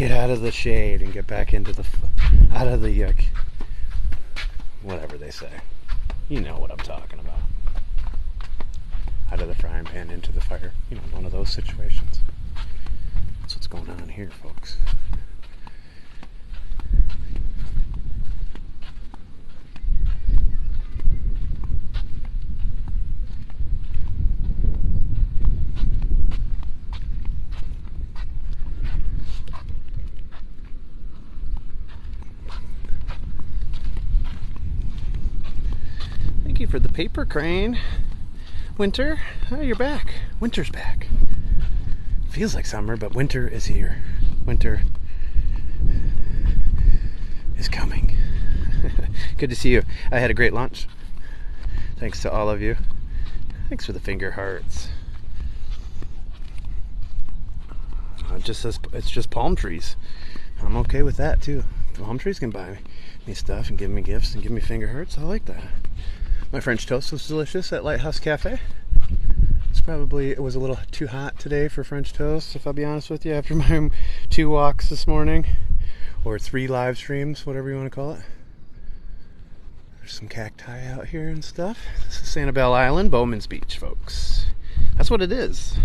Get out of the shade and get back into the, out of the, whatever they say. You know what I'm talking about. Out of the frying pan into the fire. You know, one of those situations. That's what's going on here, folks. Thank you for the paper crane. Winter, oh, you're back. Winter's back. Feels like summer, but winter is here. Winter is coming. Good to see you. I had a great lunch. Thanks to all of you. Thanks for the finger hearts. It just says it's just palm trees. I'm okay with that too. Palm trees can buy me stuff and give me gifts and give me finger hearts. I like that. My French toast was delicious at Lighthouse Cafe. It was a little too hot today for French toast, if I'll be honest with you, after my 2 walks this morning, or 3 live streams, whatever you want to call it. There's some cacti out here and stuff. This is Sanibel Island, Bowman's Beach, folks. That's what it is.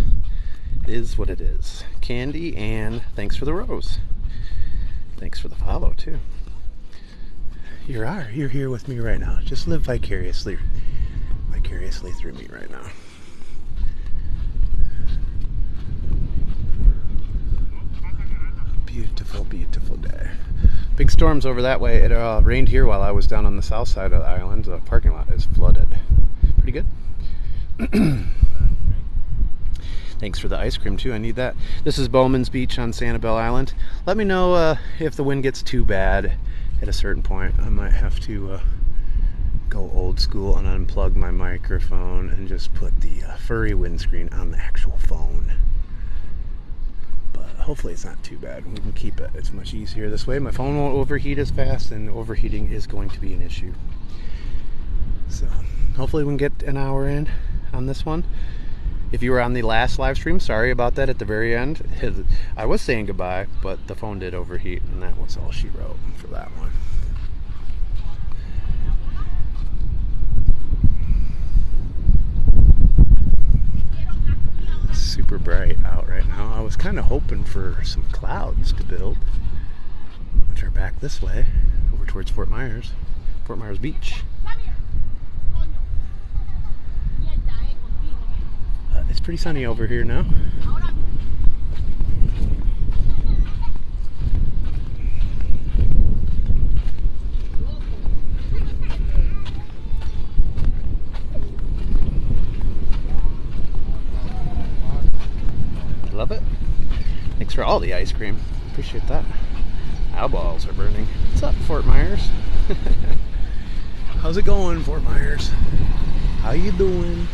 It is what it is. Candy, and thanks for the rose. Thanks for the follow, too. You're here with me right now. Just live vicariously through me right now. Beautiful, beautiful day. Big storms over that way. It rained here while I was down on the south side of the island. The parking lot is flooded. Pretty good. Thanks for the ice cream too. I need that. This is Bowman's Beach on Sanibel Island. Let me know if the wind gets too bad. At a certain point, I might have to go old school and unplug my microphone and just put the Furry windscreen on the actual phone. But hopefully it's not too bad. We can keep it. It's much easier this way. My phone won't overheat as fast, and overheating is going to be an issue. So hopefully we can get an hour in on this one. If you were on the last live stream, sorry about that at the very end. I was saying goodbye, but the phone did overheat, and that was all she wrote for that one. Super bright out right now. I was kind of hoping for some clouds to build, which are back this way, over towards Fort Myers Beach. It's pretty sunny over here now. Love it. Thanks for all the ice cream. Appreciate that. Eyeballs are burning. What's up, Fort Myers? How's it going, Fort Myers? How you doing?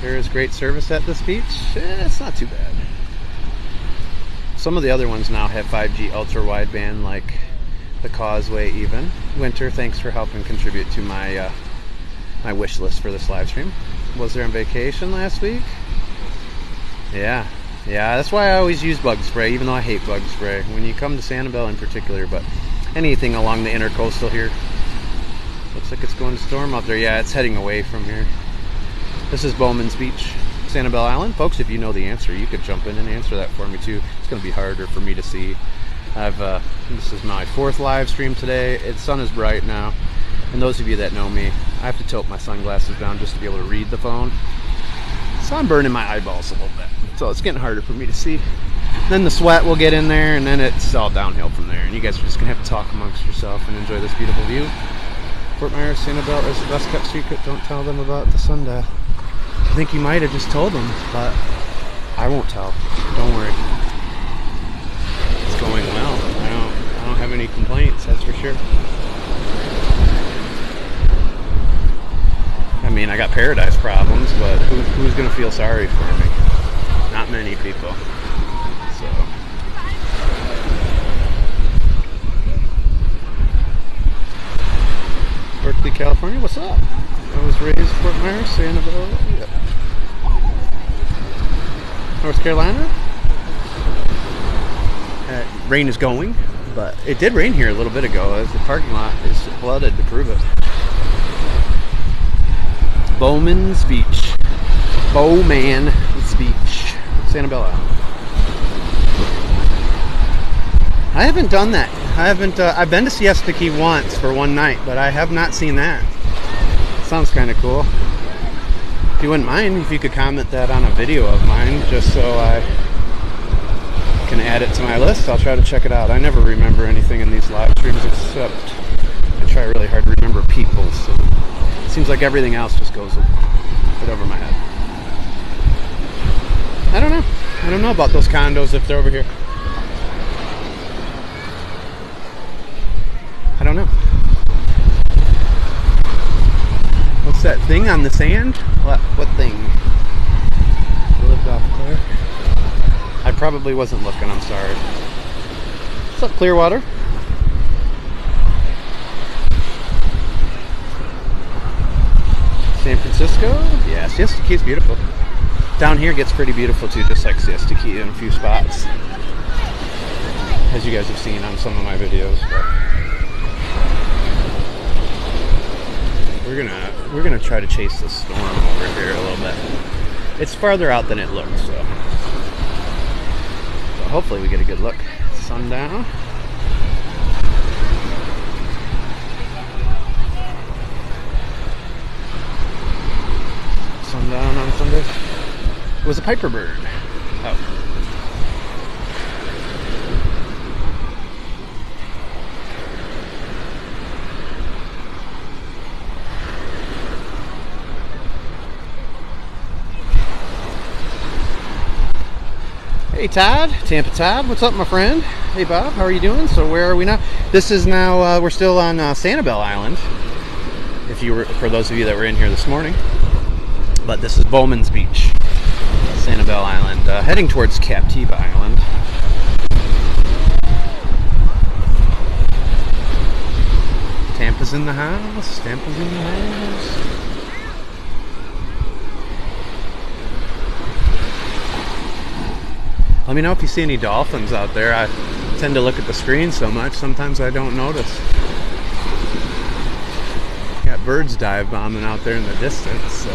There is great service at this beach. It's not too bad. Some of the other ones now have 5G ultra wideband, like the Causeway even. Winter, thanks for helping contribute to my my wish list for this live stream. Was there on vacation last week? Yeah, that's why I always use bug spray, even though I hate bug spray when you come to Sanibel in particular, but anything along the intercoastal here. Looks like it's going to storm out there. Yeah, it's heading away from here. This is Bowman's Beach, Sanibel Island. Folks, if you know the answer, you could jump in and answer that for me too. It's going to be harder for me to see. This is my 4th live stream today. The sun is bright now. And those of you that know me, I have to tilt my sunglasses down just to be able to read the phone. So I'm burning my eyeballs a little bit. So it's getting harder for me to see. Then the sweat will get in there, and then it's all downhill from there. And you guys are just going to have to talk amongst yourself and enjoy this beautiful view. Fort Myers, Sanibel is the best kept secret. Don't tell them about the sundial. I think you might have just told them, but I won't tell. Don't worry. It's going well. I don't have any complaints, that's for sure. I mean, I got paradise problems, but who's going to feel sorry for me? Not many people. So. Berkeley, California, what's up? I was raised Fort Myers, Sanibel. Yeah. North Carolina. Rain is going, but it did rain here a little bit ago. The parking lot is flooded to prove it. Bowman's Beach. Bowman's Beach. Sanibel Island. I haven't done that. I've been to Siesta Key once for one night, but I have not seen that. Sounds kind of cool. If you wouldn't mind, if you could comment that on a video of mine, just so I can add it to my list, I'll try to check it out. I never remember anything in these live streams except I try really hard to remember people, so it seems like everything else just goes a bit over my head. I don't know. I don't know about those condos if they're over here. I don't know. What's that thing on the sand? What thing? Lived off there. I probably wasn't looking, I'm sorry. What's up, Clearwater? San Francisco? Yeah, Siesta Key is beautiful. Down here gets pretty beautiful too, just like Siesta Key in a few spots. As you guys have seen on some of my videos. But we're gonna try to chase the storm over here a little bit. It's farther out than it looks, so hopefully we get a good look. Sundown. Sundown on Sunday. It was a Piper bird. Oh. Hey Todd, Tampa Todd, what's up my friend? Hey Bob, how are you doing? So where are we now? This is now, we're still on Sanibel Island, for those of you that were in here this morning. But this is Bowman's Beach, Sanibel Island, heading towards Captiva Island. Tampa's in the house, Tampa's in the house. Let me know if you see any dolphins out there. I tend to look at the screen so much, sometimes I don't notice. Got birds dive bombing out there in the distance, so.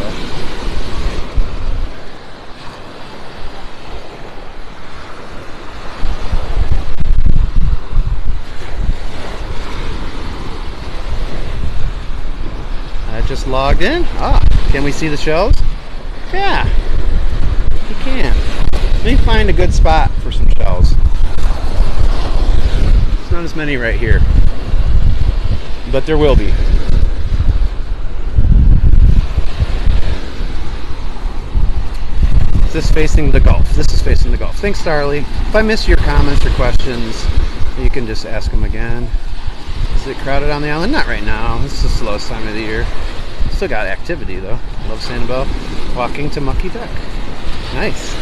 I just logged in. Can we see the shows? Yeah, you can. Let me find a good spot for some shells. There's not as many right here, but there will be. Is this facing the Gulf? This is facing the Gulf. Thanks, Starly. If I miss your comments or questions, you can just ask them again. Is it crowded on the island? Not right now. This is the slowest time of the year. Still got activity though. Love Sanibel. Walking to Mucky Duck. Nice.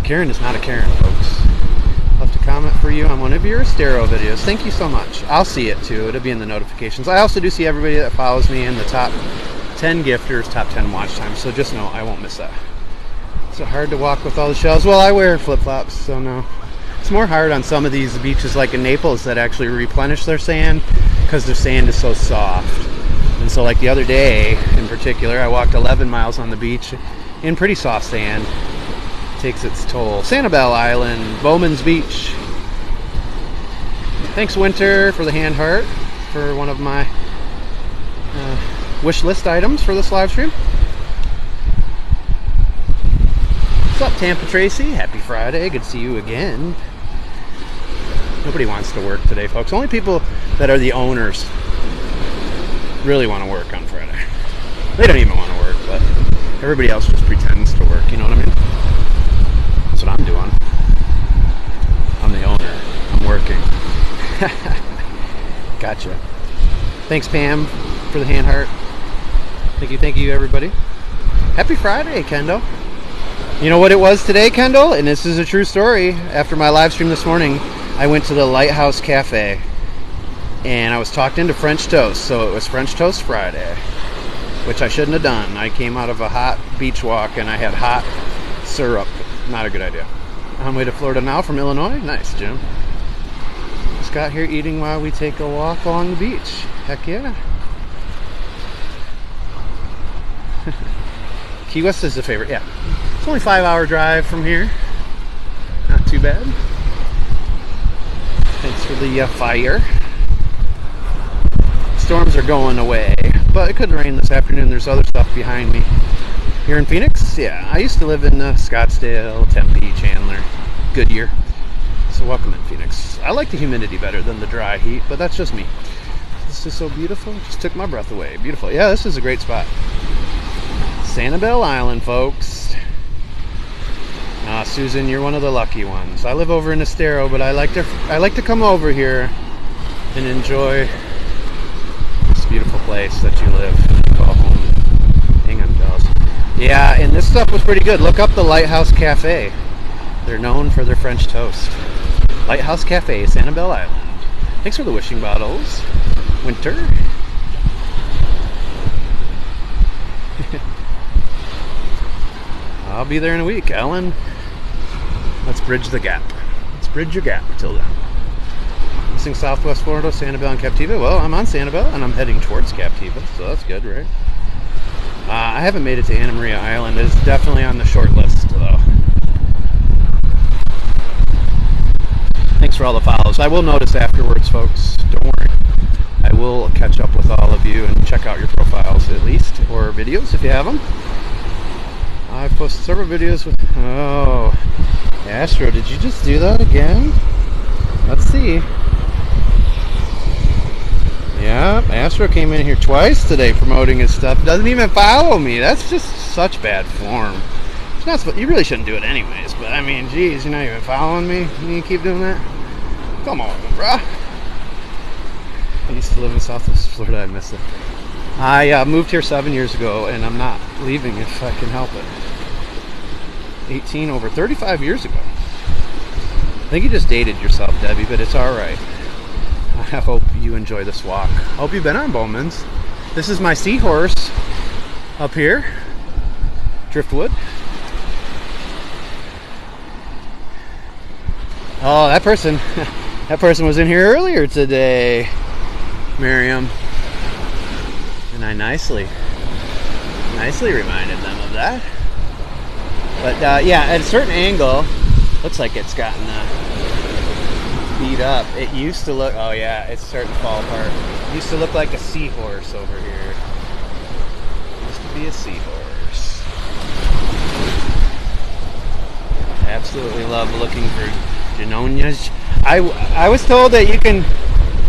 Karen is not a Karen, folks. I'll have to comment for you on one of your stereo videos. Thank you so much. I'll see it too. It'll be in the notifications. I also do see everybody that follows me in the top 10 gifters, top 10 watch times. So just know I won't miss that. Is it hard to walk with all the shells? Well, I wear flip-flops, so no. It's more hard on some of these beaches like in Naples that actually replenish their sand because their sand is so soft. And so like the other day in particular, I walked 11 miles on the beach in pretty soft sand. Takes its toll. Sanibel Island, Bowman's Beach. Thanks Winter for the hand heart for one of my wish list items for this live stream. What's up Tampa Tracy? Happy Friday. Good to see you again. Nobody wants to work today, folks. Only people that are the owners really want to work on Friday. They don't even want to work, but everybody else just pretends to work, you know what I mean? That's what I'm doing. I'm the owner. I'm working. Gotcha. Thanks, Pam, for the hand heart. Thank you, everybody. Happy Friday, Kendall. You know what it was today, Kendall? And this is a true story. After my live stream this morning, I went to the Lighthouse Cafe, and I was talked into French toast, so it was French Toast Friday, which I shouldn't have done. I came out of a hot beach walk, and I had hot syrup. Not a good idea. On way to Florida now from Illinois. Nice, Jim. Just got here eating while we take a walk along the beach. Heck yeah. Key West is a favorite, yeah. It's only a 5-hour drive from here. Not too bad. Thanks for the fire. Storms are going away, but it could rain this afternoon. There's other stuff behind me. Here in Phoenix? Yeah, I used to live in Scottsdale, Tempe, Chandler, Goodyear. So welcome in Phoenix. I like the humidity better than the dry heat, but that's just me. This is so beautiful. Just took my breath away. Beautiful. Yeah, this is a great spot. Sanibel Island, folks. Susan, you're one of the lucky ones. I live over in Estero, but I like to come over here and enjoy this beautiful place that you live and call home. Dang, I'm jealous. Yeah, and this stuff was pretty good. Look up the Lighthouse Cafe. They're known for their French toast. Lighthouse Cafe, Sanibel Island. Thanks for the wishing bottles. Winter. I'll be there in a week, Ellen. Let's bridge the gap. Let's bridge your gap till then. Missing Southwest Florida, Sanibel, and Captiva. Well, I'm on Sanibel, and I'm heading towards Captiva, so that's good, right? I haven't made it to Anna Maria Island. It's definitely on the short list, though. Thanks for all the follows. I will notice afterwards, folks. Don't worry. I will catch up with all of you and check out your profiles at least, or videos if you have them. I've posted several videos with... Oh, Astro, did you just do that again? Let's see. Yeah, Astro came in here twice today promoting his stuff. Doesn't even follow me. That's just such bad form. It's not, you really shouldn't do it anyways, but I mean, geez, you're not even following me? You keep doing that? Come on, bruh. I used to live in Southwest Florida. I miss it. I moved here 7 years ago, and I'm not leaving if I can help it. 18 over 35 years ago. I think you just dated yourself, Debbie, but it's all right. I hope you enjoy this walk. I hope you've been on Bowman's. This is my seahorse up here, Driftwood. Oh, that person was in here earlier today, Miriam. And I nicely reminded them of that. But yeah, at a certain angle, looks like it's gotten beat up. It used to look, oh yeah, it's starting to fall apart. It used to look like a seahorse over here. It used to be a seahorse. Absolutely love looking for Genonias. I was told that you can,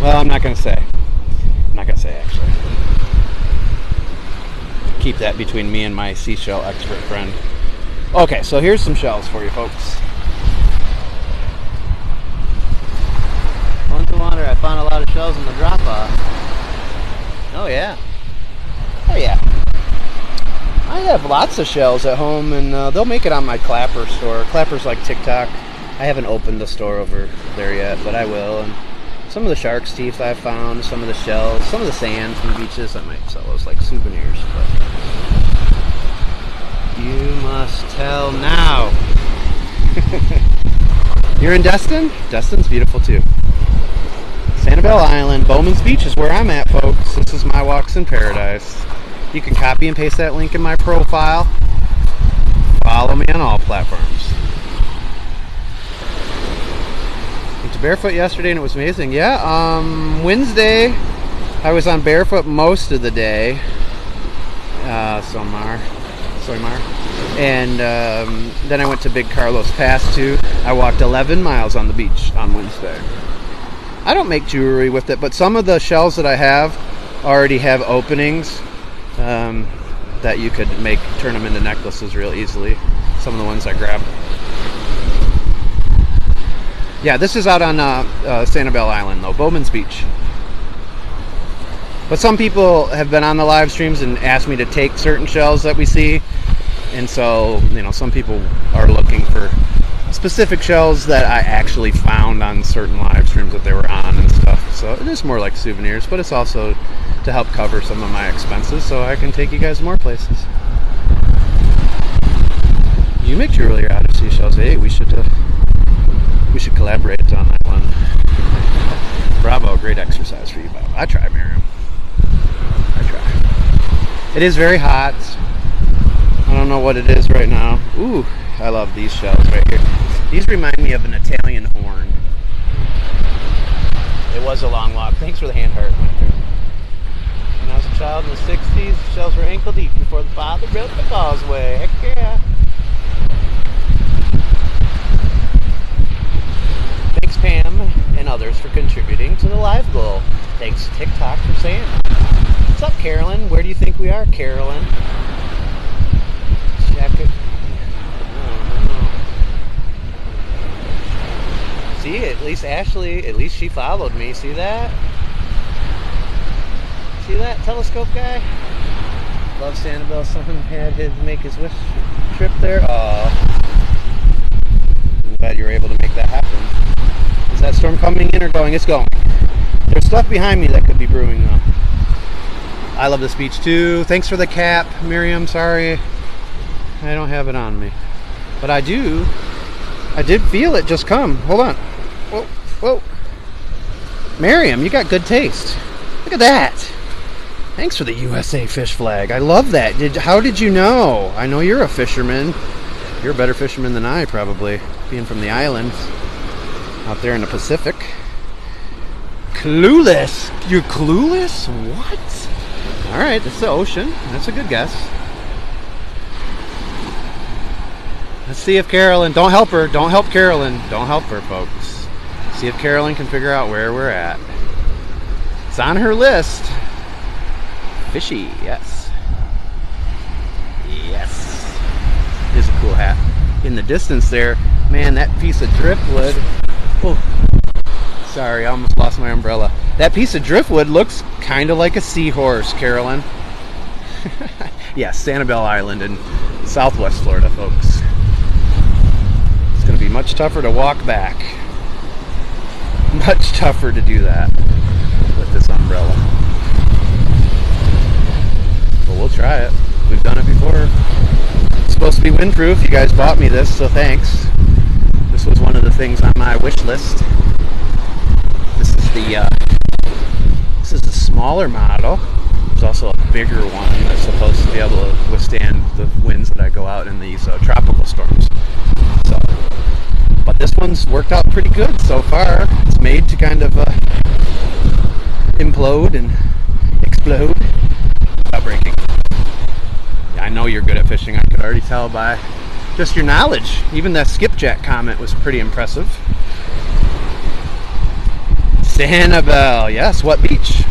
well, I'm not going to say. I'm not going to say actually. Keep that between me and my seashell expert friend. Okay, so here's some shells for you folks. One to wonder, I found a lot of shells in the drop-off. Oh yeah. Oh yeah. I have lots of shells at home, and they'll make it on my Clapper store. Clapper's like TikTok. I haven't opened the store over there yet, but I will. And some of the shark's teeth I've found, some of the shells, some of the sand from the beaches. I might sell those like souvenirs. But you must tell now. You're in Destin? Destin's beautiful too. Sanibel Island, Bowman's Beach is where I'm at, folks. This is My Walks in Paradise. You can copy and paste that link in my profile. Follow me on all platforms. Went to Barefoot yesterday and it was amazing. Yeah, Wednesday I was on Barefoot most of the day. Soymar. And then I went to Big Carlos Pass too. I walked 11 miles on the beach on Wednesday. I don't make jewelry with it, but some of the shells that I have already have openings that you could turn them into necklaces real easily. Some of the ones I grabbed. Yeah, this is out on Sanibel Island though, Bowman's Beach. But some people have been on the live streams and asked me to take certain shells that we see. And so, you know, some people are looking for specific shells that I actually found on certain live streams that they were on and stuff. So it is more like souvenirs, but it's also to help cover some of my expenses so I can take you guys more places. You make jewelry out of seashells. Hey, we should collaborate on that one. Bravo, great exercise for you, Bob. I try, Miriam. I try. It is very hot. I don't know what it is right now. Ooh, I love these shells right here. These remind me of an Italian horn. It was a long walk. Thanks for the hand heart, Winter. When I was a child in the 60s, the shells were ankle deep before the father built the causeway. Heck yeah. Thanks, Pam and others, for contributing to the live goal. Thanks, TikTok, for saying that. What's up, Carolyn? Where do you think we are, Carolyn? Check it. See, at least Ashley, at least she followed me. See that? See that telescope guy? Love Sanibel. Someone had to make his wish trip there. I'm glad you were able to make that happen. Is that storm coming in or going? It's going. There's stuff behind me that could be brewing though. I love this beach too. Thanks for the cap, Miriam. Sorry, I don't have it on me, but I do. I did feel it just come. Hold on. Whoa, whoa. Miriam, you got good taste. Look at that. Thanks for the USA fish flag. I love that. How did you know? I know you're a fisherman. You're a better fisherman than I, probably, being from the islands out there in the Pacific. Clueless. You're clueless? What? All right, it's the ocean. That's a good guess. Let's see if Carolyn, don't help her, don't help Carolyn, don't help her, folks. See if Carolyn can figure out where we're at. It's on her list. Fishy, yes. Yes. It is a cool hat. In the distance there, man, that piece of driftwood. Oh, sorry, I almost lost my umbrella. That piece of driftwood looks kind of like a seahorse, Carolyn. Yes, Sanibel Island in Southwest Florida, folks. It's going to be much tougher to walk back. Much tougher to do that with this umbrella. But we'll try it. We've done it before. It's supposed to be windproof. You guys bought me this, so thanks. This was one of the things on my wish list. This is the smaller model. There's also a bigger one that's supposed to be able to withstand the winds that I go out in these tropical storms. So, but this one's worked out pretty good so far. It's made to kind of implode and explode without breaking. Yeah, I know you're good at fishing. I could already tell by just your knowledge. Even that skipjack comment was pretty impressive. Sanibel, yes. What beach?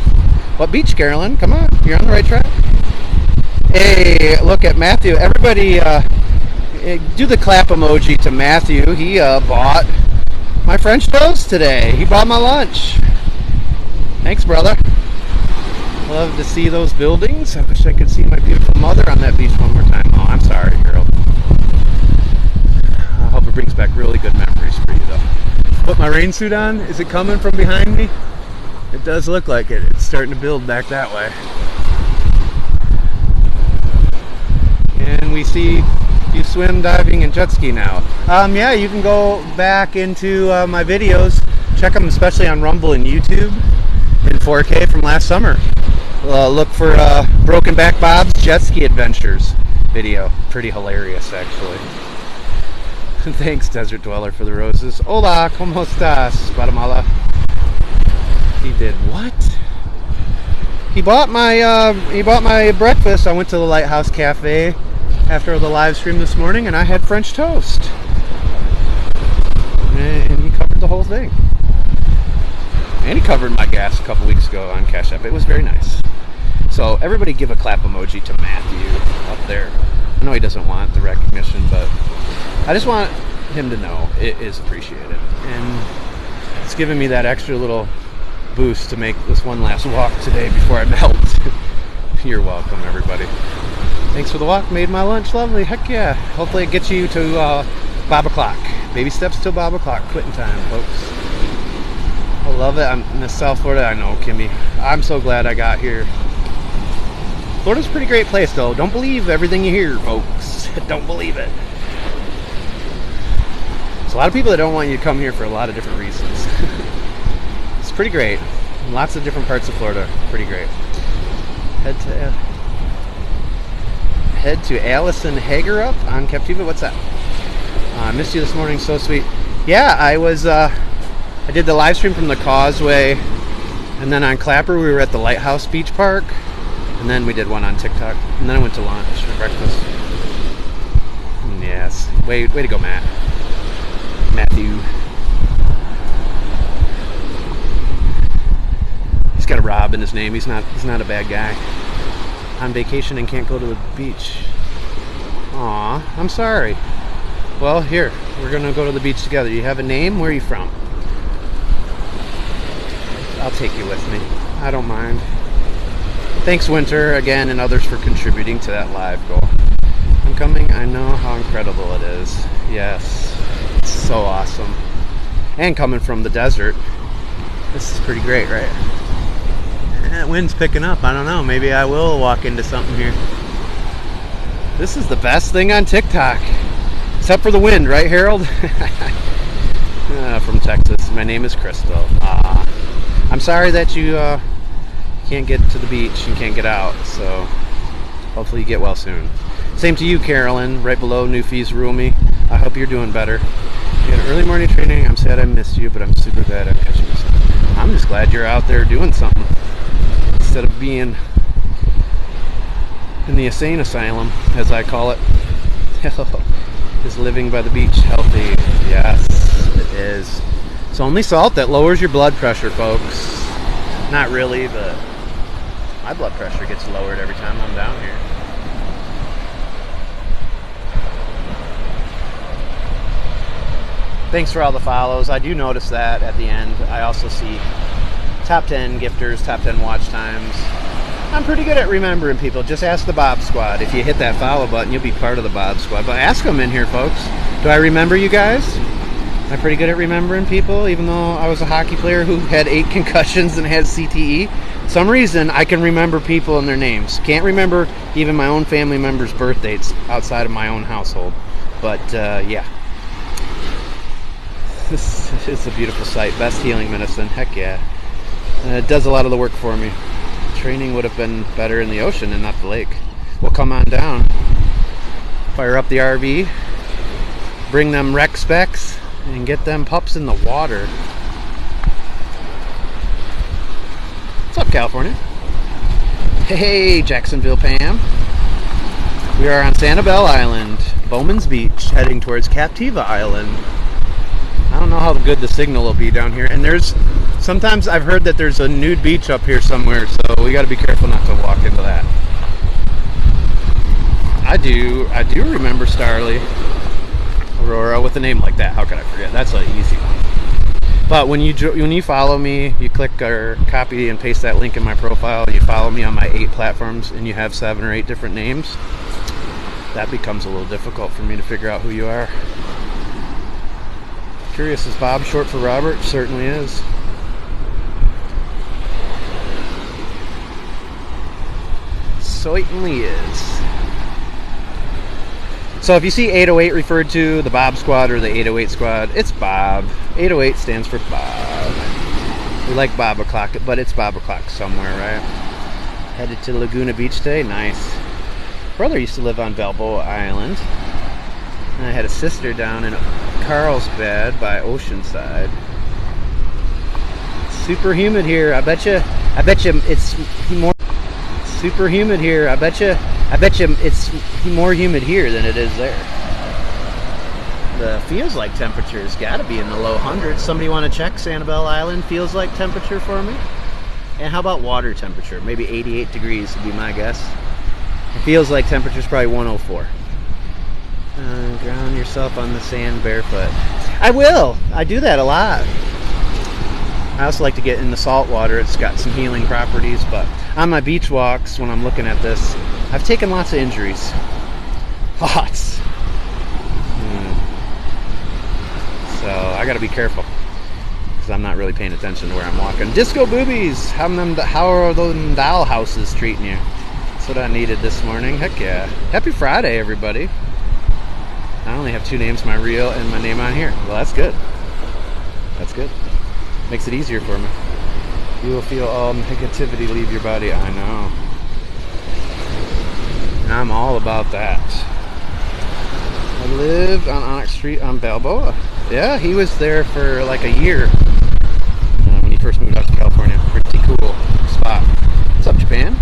What beach, Carolyn? Come on, you're on the right track. Hey, look at Matthew. Everybody, do the clap emoji to Matthew. He bought my French toast today. He bought my lunch. Thanks, brother. Love to see those buildings. I wish I could see my beautiful mother on that beach one more time. Oh, I'm sorry, girl. I hope it brings back really good memories for you, though. Put my rain suit on. Is it coming from behind me? It does look like it. It's starting to build back that way. And we see you swim, diving, and jet ski now. Yeah, you can go back into my videos. Check them, especially on Rumble and YouTube, in 4K from last summer. Look for Broken Back Bob's Jet Ski Adventures video. Pretty hilarious, actually. Thanks, Desert Dweller, for the roses. Hola, ¿cómo estás, Guatemala? He did what? He bought my breakfast. I went to the Lighthouse Cafe after the live stream this morning, and I had French toast. And he covered the whole thing. And he covered my gas a couple weeks ago on Cash App. It was very nice. So everybody give a clap emoji to Matthew up there. I know he doesn't want the recognition, but I just want him to know it is appreciated. And it's giving me that extra little boost to make this one last walk today before I melt. You're welcome, everybody. Thanks for the walk. Made my lunch lovely. Heck yeah. Hopefully it gets you to Bob o'clock. Baby steps till Bob o'clock. Quitting time, folks. I love it. I'm in South Florida. I know, Kimmy. I'm so glad I got here. Florida's a pretty great place, though. Don't believe everything you hear, folks. Don't believe it. There's a lot of people that don't want you to come here for a lot of different reasons. It's pretty great. Lots of different parts of Florida. Pretty great. Head to Allison Hagerup on Captiva. What's that? I missed you this morning. So sweet. Yeah, I did the live stream from the Causeway, and then on Clapper we were at the Lighthouse Beach Park, and then we did one on TikTok, and then I went to lunch for breakfast. Yes. Way to go, Matthew. He's got a Rob in his name. He's not a bad guy. On vacation and can't go to the beach. Aw, I'm sorry. Well, here, we're gonna go to the beach together. You have a name? Where are you from? I'll take you with me. I don't mind. Thanks, Winter, again, and others for contributing to that live goal. I'm coming. I know how incredible it is. Yes, it's so awesome. And coming from the desert, this is pretty great, right? That wind's picking up. I don't know. Maybe I will walk into something here. This is the best thing on TikTok. Except for the wind, right, Harold? From Texas. My name is Crystal. I'm sorry that you can't get to the beach and can't get out. So hopefully you get well soon. Same to you, Carolyn. Right below Newfies Rule Me. I hope you're doing better. You had early morning training. I'm sad I missed you, but I'm super glad I'm catching you. I'm just glad you're out there doing something. Instead of being in the insane asylum, as I call it. Is living by the beach healthy? Yes, it is. It's only salt that lowers your blood pressure, folks. Not really, but my blood pressure gets lowered every time I'm down here. Thanks for all the follows. I do notice that at the end. I also see top 10 gifters, top 10 watch times. I'm pretty good at remembering people. Just ask the Bob Squad. If you hit that follow button, you'll be part of the Bob Squad. But ask them in here, folks. Do I remember you guys? I'm pretty good at remembering people, even though I was a hockey player who had 8 concussions and had CTE. For some reason, I can remember people and their names. Can't remember even my own family members' birth dates outside of my own household. But, yeah. This is a beautiful sight. Best healing medicine. Heck yeah. It does a lot of the work for me. Training would have been better in the ocean and not the lake. We'll come on down. Fire up the RV. Bring them rec specs. And get them pups in the water. What's up, California? Hey, Jacksonville Pam. We are on Sanibel Island, Bowman's Beach, heading towards Captiva Island. I don't know how good the signal will be down here. And sometimes I've heard that there's a nude beach up here somewhere, so we got to be careful not to walk into that. I do remember Starly Aurora with a name like that. How could I forget? That's an easy one. But when you follow me, you click or copy and paste that link in my profile, you follow me on my 8 platforms, and you have 7 or 8 different names, that becomes a little difficult for me to figure out who you are. Curious, is Bob short for Robert? Certainly is. Certainly is. So if you see 808 referred to, the Bob Squad or the 808 Squad, it's Bob. 808 stands for Bob. We like Bob o'clock, but it's Bob o'clock somewhere, right? Headed to Laguna Beach today. Nice. Brother used to live on Balboa Island. And I had a sister down in Carlsbad by Oceanside. Super humid here. I bet you it's more super humid here. I bet you it's more humid here than it is there. The feels like temperature has got to be in the low hundreds. Somebody want to check Sanibel Island feels like temperature for me? And how about water temperature? Maybe 88 degrees would be my guess. It feels like temperature's probably 104. Ground yourself on the sand barefoot. I will. I do that a lot. I also like to get in the salt water. It's got some healing properties, but on my beach walks, when I'm looking at this, I've taken lots of injuries. Lots. So I gotta be careful, because I'm not really paying attention to where I'm walking. Disco boobies! How are those doll houses treating you? That's what I needed this morning. Heck yeah. Happy Friday, everybody. I only have two names, my real and my name on here. Well, that's good. That's good. Makes it easier for me. You will feel all negativity leave your body. I know. And I'm all about that. I lived on Onyx Street on Balboa. Yeah, he was there for like a year when he first moved out to California. Pretty cool spot. What's up, Japan?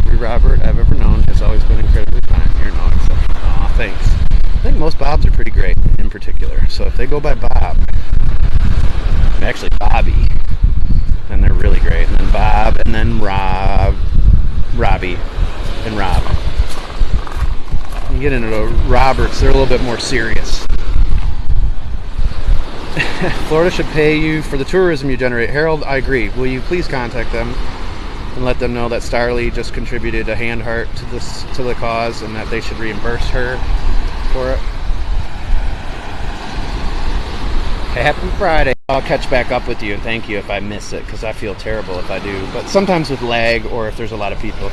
Every Robert I've ever known has always been incredibly kind. You're no exception. Aw, thanks. I think most Bobs are pretty great in particular. So if they go by Bob, actually Bobby, then they're really great. And then Bob, and then Robbie, and Rob. You get into the Roberts, they're a little bit more serious. Florida should pay you for the tourism you generate. Harold, I agree. Will you please contact them and let them know that Starly just contributed a hand heart to the cause and that they should reimburse her for it. Happy Friday. I'll catch back up with you and thank you if I miss it, because I feel terrible if I do. But sometimes with lag or if there's a lot of people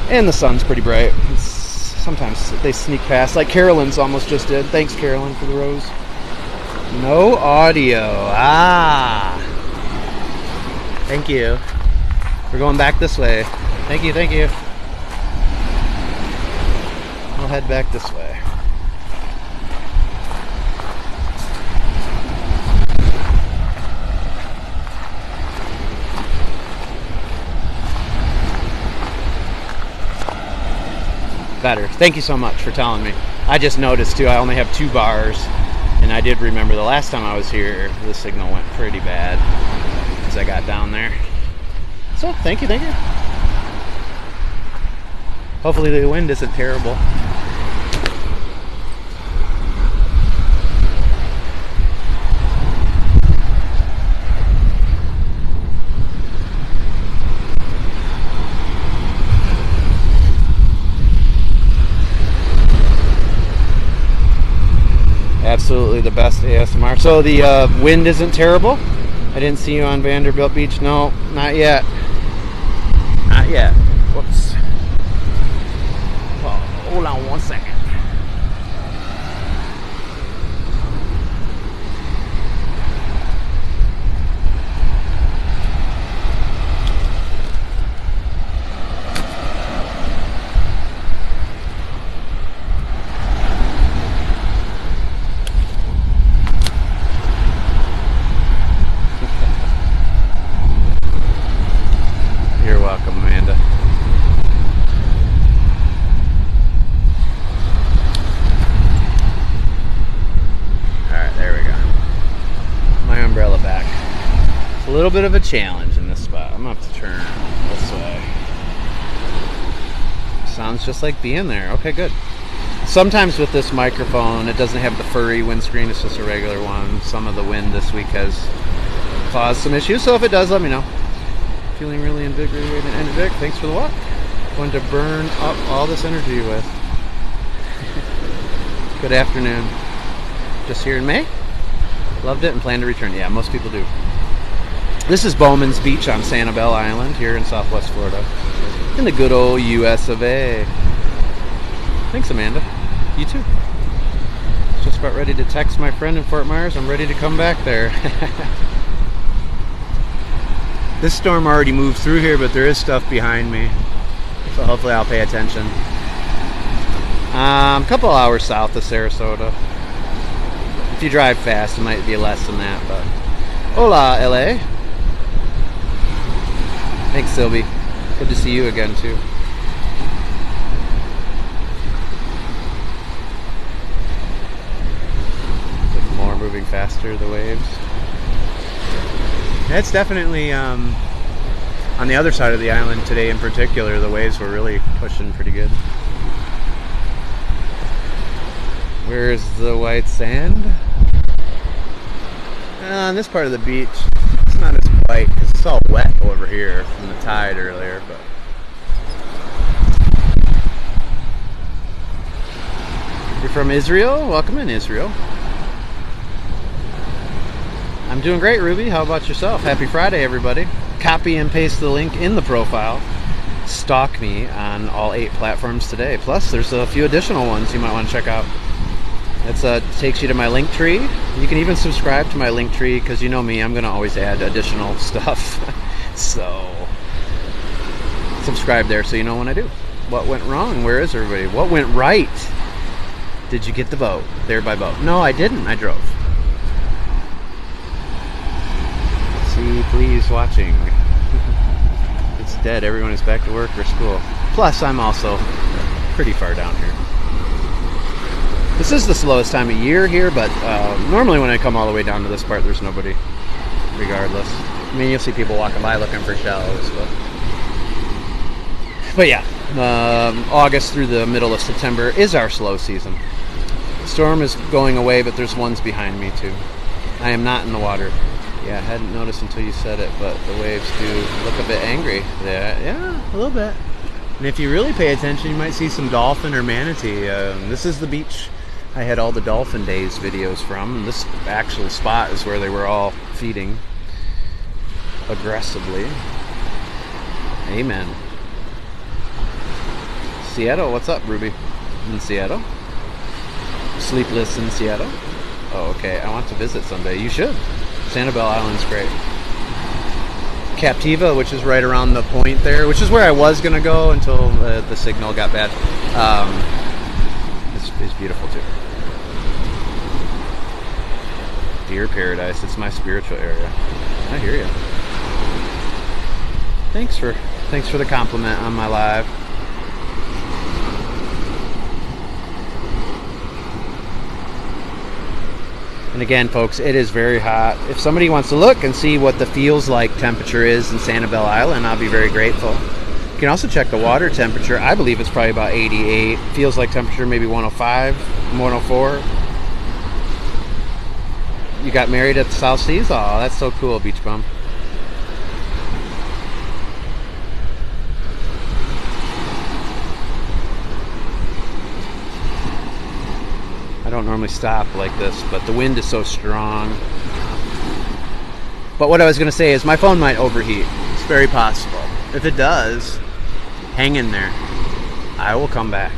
and the sun's pretty bright, sometimes they sneak past, like Carolyn's almost just did. Thanks, Carolyn, for the rose. No audio. Thank you. We're going back this way. Thank you, thank you. We'll head back this way. Better. Thank you so much for telling me. I just noticed too, I only have 2 bars, and I did remember the last time I was here, the signal went pretty bad as I got down there. So, thank you, thank you. Hopefully the wind isn't terrible. Absolutely the best ASMR. So the wind isn't terrible? I didn't see you on Vanderbilt Beach. No, not yet. Not yet. Whoops. Oh, hold on one second. You're welcome, Amanda. Alright, there we go. My umbrella back. It's a little bit of a challenge in this spot. I'm gonna have to turn this way. Sounds just like being there. Okay, good. Sometimes with this microphone, it doesn't have the Furry windscreen, it's just a regular one. Some of the wind this week has caused some issues, so if it does, let me know. Feeling really invigorated and energetic. Thanks for the walk. Going to burn up all this energy with. Good afternoon. Just here in May. Loved it and plan to return. Yeah, most people do. This is Bowman's Beach on Sanibel Island here in Southwest Florida. In the good old US of A. Thanks, Amanda. You too. Just about ready to text my friend in Fort Myers. I'm ready to come back there. This storm already moved through here, but there is stuff behind me. So hopefully I'll pay attention. A couple hours south of Sarasota. If you drive fast, it might be less than that, but... Hola, LA. Thanks, Sylvie. Good to see you again, too. Like more moving faster, the waves. It's definitely on the other side of the island today in particular, the waves were really pushing pretty good. Where's the white sand? On this part of the beach, it's not as white because it's all wet over here from the tide earlier. But you're from Israel? Welcome in, Israel. I'm doing great, Ruby. How about yourself? Happy Friday, everybody. Copy and paste the link in the profile. Stalk me on all 8 platforms today. Plus, there's a few additional ones you might want to check out. It takes you to my link tree. You can even subscribe to my link tree because you know me, I'm going to always add additional stuff. So subscribe there so you know when I do. What went wrong? Where is everybody? What went right? Did you get the vote? There by vote. No, I didn't. I drove. See, please watching. It's dead. Everyone is back to work or school. Plus, I'm also pretty far down here. This is the slowest time of year here, but normally when I come all the way down to this part, there's nobody, regardless. I mean, you'll see people walking by looking for shells, but yeah, August through the middle of September is our slow season. The storm is going away, but there's ones behind me too. I am not in the water. Yeah, I hadn't noticed until you said it, but the waves do look a bit angry. Yeah, a little bit. And if you really pay attention, you might see some dolphin or manatee. This is the beach I had all the Dolphin Days videos from. And this actual spot is where they were all feeding aggressively. Amen. Seattle, what's up, Ruby? In Seattle? Sleepless in Seattle? Oh, okay. I want to visit someday. You should. Sanibel Island's great. Captiva, which is right around the point there, which is where I was going to go until the signal got bad. It's beautiful too. Deer Paradise, it's my spiritual area. I hear you. Thanks for the compliment on my live. And again, folks, it is very hot. If somebody wants to look and see what the feels like temperature is in Sanibel Island, I'll be very grateful. You can also check the water temperature. I believe it's probably about 88. Feels like temperature maybe 105, 104. You got married at the South Seas? Oh, that's so cool, Beach Bum. I don't normally stop like this, but the wind is so strong. But what I was going to say is my phone might overheat. It's very possible. If it does, hang in there. I will come back.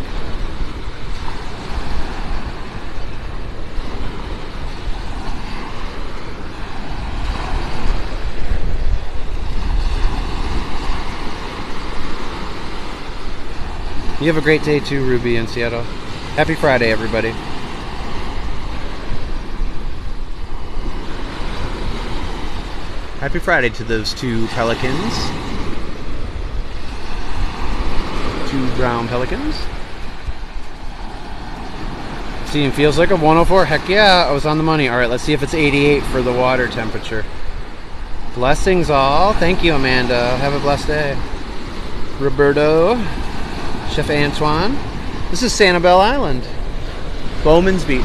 You have a great day too, Ruby in Seattle. Happy Friday, everybody. Happy Friday to those two pelicans. Two brown pelicans. Seeing feels like a 104. Heck yeah, I was on the money. Alright, let's see if it's 88 for the water temperature. Blessings all. Thank you, Amanda. Have a blessed day. Roberto. Chef Antoine. This is Sanibel Island. Bowman's Beach.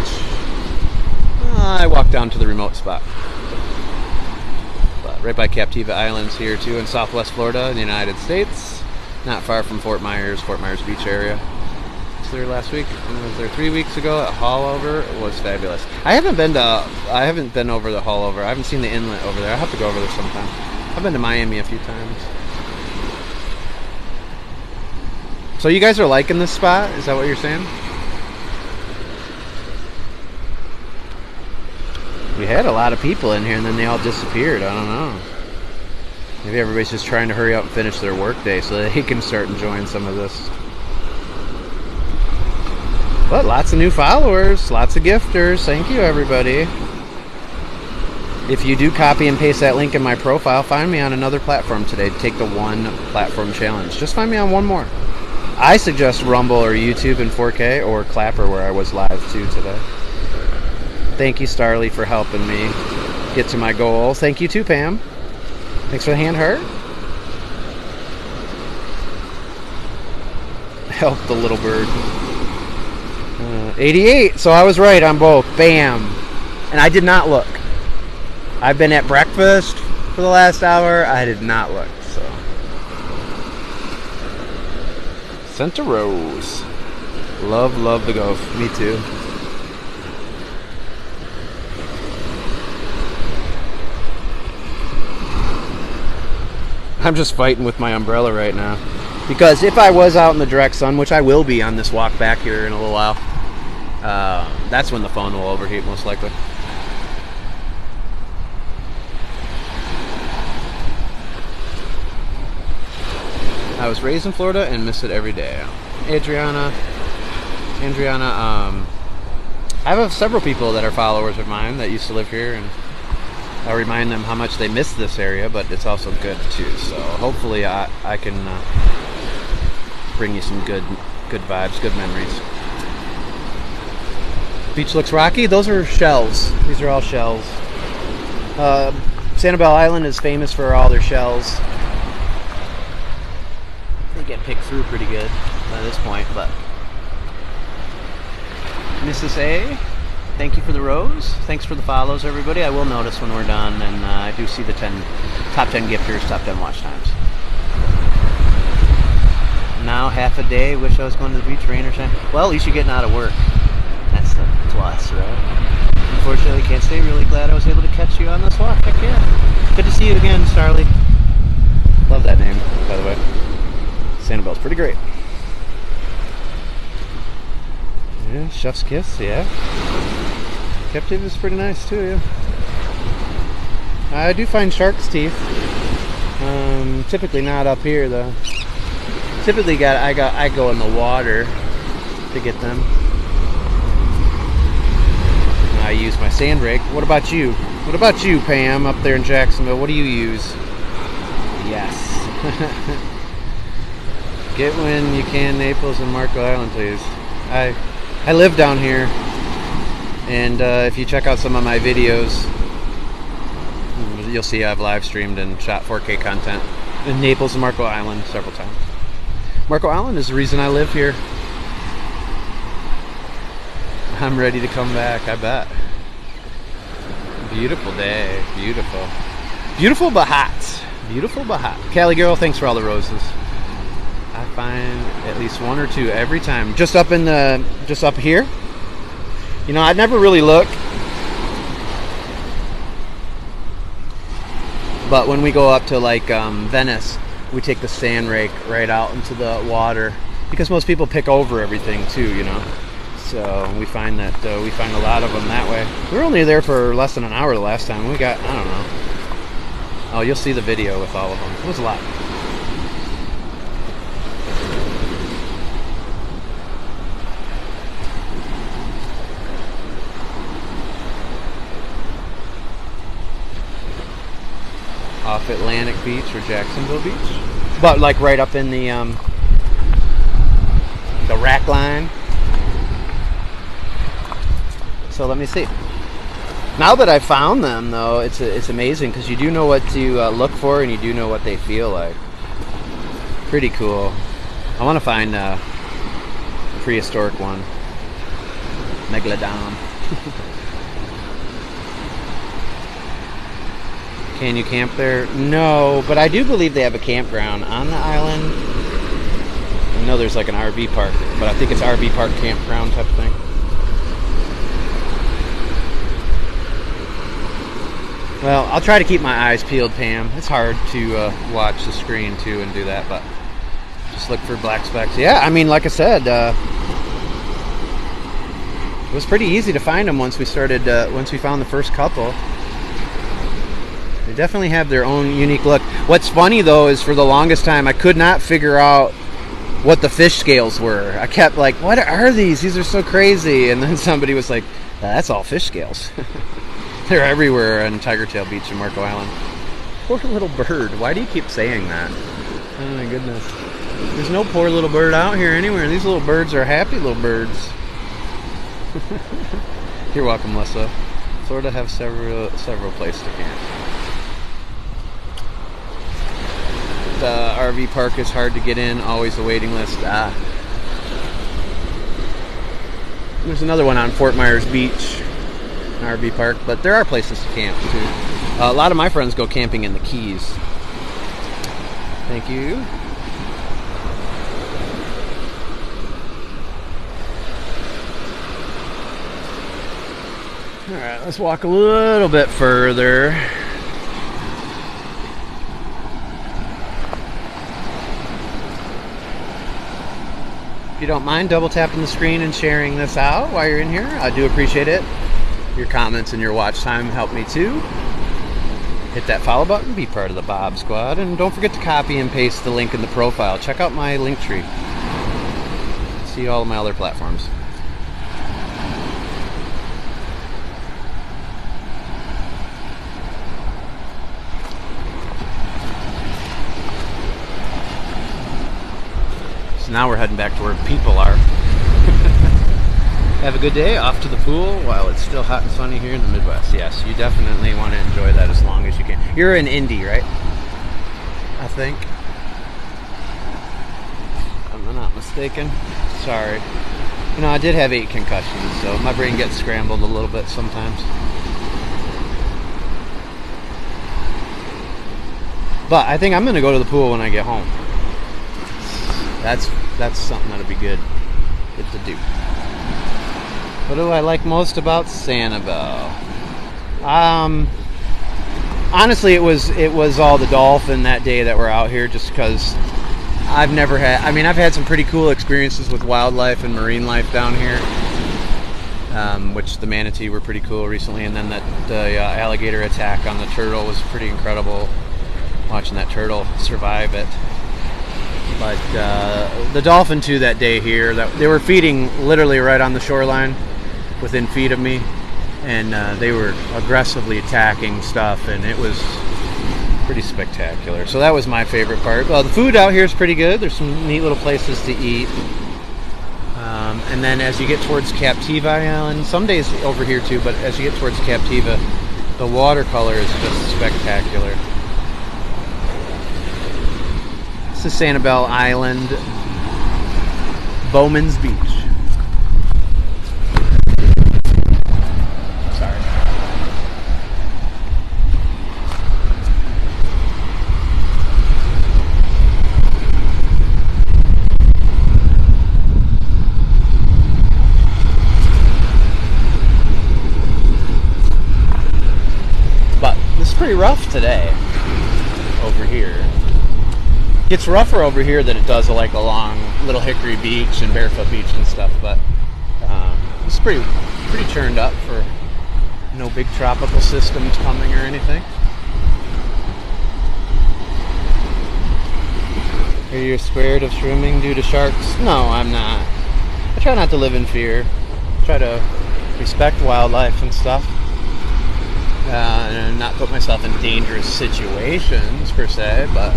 I walked down to the remote spot. But right by Captiva Islands here too in Southwest Florida in the United States. Not far from Fort Myers Beach area. I was there last week. I was there 3 weeks ago at Haulover. It was fabulous. I haven't been over the Haulover. I haven't seen the inlet over there. I'll have to go over there sometime. I've been to Miami a few times. So you guys are liking this spot? Is that what you're saying? We had a lot of people in here and then they all disappeared. I don't know. Maybe everybody's just trying to hurry up and finish their workday so that they can start enjoying some of this. But lots of new followers, lots of gifters. Thank you, everybody. If you do copy and paste that link in my profile, find me on another platform today. Take the one platform challenge. Just find me on one more. I suggest Rumble or YouTube in 4K or Clapper where I was live too today. Thank you, Starly, for helping me get to my goal. Thank you too, Pam. Thanks for the hand heart. Help the little bird. 88, so I was right on both. Bam. And I did not look. I've been at breakfast for the last hour. I did not look, so. Sent a rose. Love the ghost. Me too. I'm just fighting with my umbrella right now. Because if I was out in the direct sun, which I will be on this walk back here in a little while, that's when the phone will overheat most likely. I was raised in Florida and miss it every day. Adriana, I have several people that are followers of mine that used to live here, and I remind them how much they miss this area, but it's also good too. So hopefully I can bring you some good vibes, good memories. Beach looks rocky. Those are shells. These are all shells. Sanibel Island is famous for all their shells. They get picked through pretty good by this point, but Mrs. A, thank you for the rose. Thanks for the follows, everybody. I will notice when we're done, and I do see the top 10 gifters, top 10 watch times. Now half a day. Wish I was going to the beach, rain or shine. Well, at least you're getting out of work. That's the plus, right? Unfortunately, can't say. Really glad I was able to catch you on this walk. Heck yeah. Good to see you again, Starly. Love that name, by the way. Sanibel's pretty great. Yeah, Chef's Kiss, yeah. Captive is pretty nice too, yeah. I do find shark's teeth. Typically not up here though. Typically I go in the water to get them. I use my sand rake. What about you? What about you, Pam, up there in Jacksonville? What do you use? Yes. Get when you can Naples and Marco Island, please. I live down here, and if you check out some of my videos, you'll see I've live streamed and shot 4K content in Naples and Marco Island several times. Marco Island is the reason I live here. I'm ready to come back, I bet. Beautiful day, beautiful. Beautiful but hot. Beautiful but hot. Cali girl, thanks for all the roses. I find at least one or two every time. Just up here. You know, I never really look. But when we go up to like Venice, we take the sand rake right out into the water because most people pick over everything too, you know. So we find that we find a lot of them that way. We were only there for less than an hour the last time. We got, I don't know. Oh, you'll see the video with all of them. It was a lot. Off Atlantic Beach or Jacksonville Beach, but like right up in the rack line. So let me see. Now that I found them, though, it's amazing because you do know what to look for and you do know what they feel like. Pretty cool. I want to find a prehistoric one. Megalodon. Can you camp there? No, but I do believe they have a campground on the island. I know there's like an RV park, but I think it's RV park campground type of thing. Well, I'll try to keep my eyes peeled, Pam. It's hard to watch the screen too and do that, but just look for black specks. Yeah, I mean, like I said, it was pretty easy to find them once we started. Once we found the first couple. They definitely have their own unique look. What's funny though is for the longest time I could not figure out what the fish scales were. I kept like, what are these? These are so crazy. And then somebody was like, that's all fish scales. They're everywhere on Tigertail Beach in Marco Island. Poor little bird. Why do you keep saying that? Oh my goodness. There's no poor little bird out here anywhere. These little birds are happy little birds. You're welcome, Melissa. Florida have several places to camp. The RV park is hard to get in, always a waiting list. There's another one on Fort Myers Beach, an RV park, but there are places to camp too. A lot of my friends go camping in the Keys. Thank you. Alright, let's walk a little bit further. you don't mind double tapping the screen and sharing this out while you're in here, I do appreciate it. Your comments and your watch time help me too. Hit that follow button, be part of the Bob Squad, and don't forget to copy and paste the link in the profile. Check out my link tree. See all of my other platforms. So now we're heading back to where people are. Have a good day, off to the pool while it's still hot and sunny here in the Midwest. Yes, you definitely want to enjoy that as long as you can. You're in Indy, right? I think. If I'm not mistaken. Sorry. You know, I did have 8 concussions, so my brain gets scrambled a little bit sometimes. But I think I'm going to go to the pool when I get home. That's something that'll be good to do. What do I like most about Sanibel? Honestly, it was all the dolphin that day that were out here, just because I've had some pretty cool experiences with wildlife and marine life down here, which the manatee were pretty cool recently, and then the alligator attack on the turtle was pretty incredible, watching that turtle survive it. But the dolphin too that day here, they were feeding literally right on the shoreline, within feet of me, and they were aggressively attacking stuff, and it was pretty spectacular. So that was my favorite part. The food out here is pretty good. There's some neat little places to eat. And then as you get towards Captiva Island, some days over here too, but as you get towards Captiva, the watercolor is just spectacular. This is Sanibel Island, Bowman's Beach. Pretty rough today over here. Gets rougher over here than it does like along Little Hickory Beach and Barefoot Beach and stuff, but it's pretty churned up for no big tropical systems coming or anything. Are you scared of swimming due to sharks? No, I'm not. I try not to live in fear. I try to respect wildlife and stuff. And not put myself in dangerous situations per se, but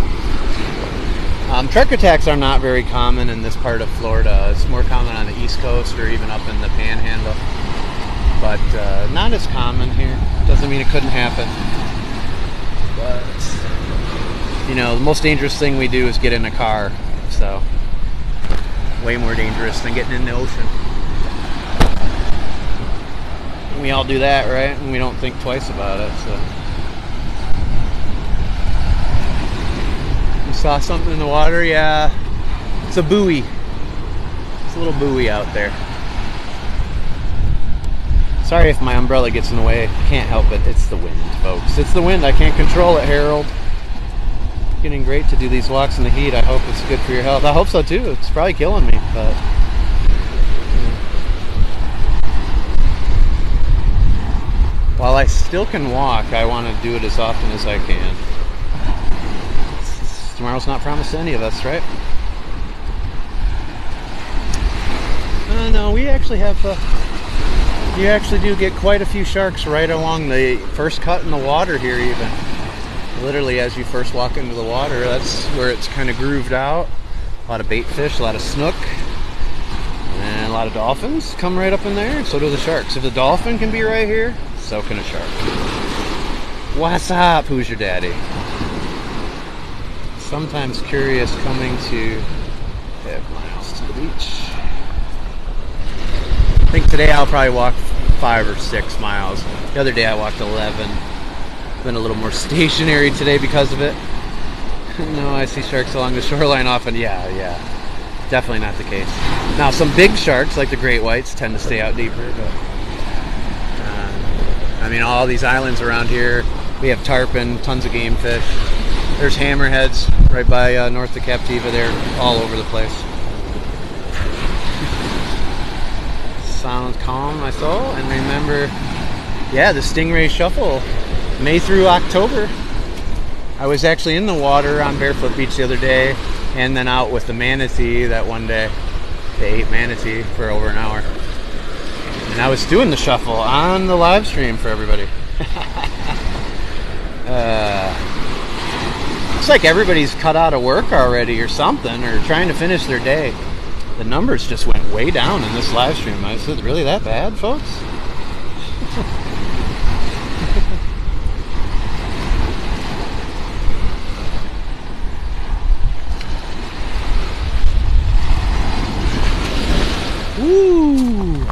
shark attacks are not very common in this part of Florida. It's more common on the East Coast or even up in the Panhandle, but not as common here. Doesn't mean it couldn't happen, but you know, the most dangerous thing we do is get in a car, so way more dangerous than getting in the ocean. We all do that, right? And we don't think twice about it. So you saw something in the water? Yeah, it's a buoy. It's a little buoy out there. Sorry if my umbrella gets in the way. Can't help it. It's the wind, folks. It's the wind. I can't control it, Harold. It's getting great to do these walks in the heat. I hope it's good for your health. I hope so too. It's probably killing me, but while I still can walk, I want to do it as often as I can. Tomorrow's not promised to any of us, right? No, we actually have. You actually do get quite a few sharks right along the first cut in the water here, even. Literally, as you first walk into the water, that's where it's kind of grooved out. A lot of bait fish, a lot of snook, and a lot of dolphins come right up in there. So do the sharks. If the dolphin can be right here, so can a shark. What's up? Who's your daddy? Sometimes curious coming to 5 miles to the beach. I think today I'll probably walk 5 or 6 miles. The other day I walked 11. Been a little more stationary today because of it. No, I see sharks along the shoreline often. Yeah, definitely not the case. Now some big sharks like the great whites tend to stay out deeper, but I mean, all these islands around here, we have tarpon, tons of game fish. There's hammerheads right by north of Captiva. They're all over the place. sounds calm my soul. And remember, yeah, the Stingray Shuffle, May through October. I was actually in the water on Barefoot Beach the other day, and then out with the manatee that one day. They ate manatee for over an hour. And I was doing the shuffle on the live stream for everybody. Looks like everybody's cut out of work already or something, or trying to finish their day. The numbers just went way down in this live stream. I said, really that bad, folks? Woo!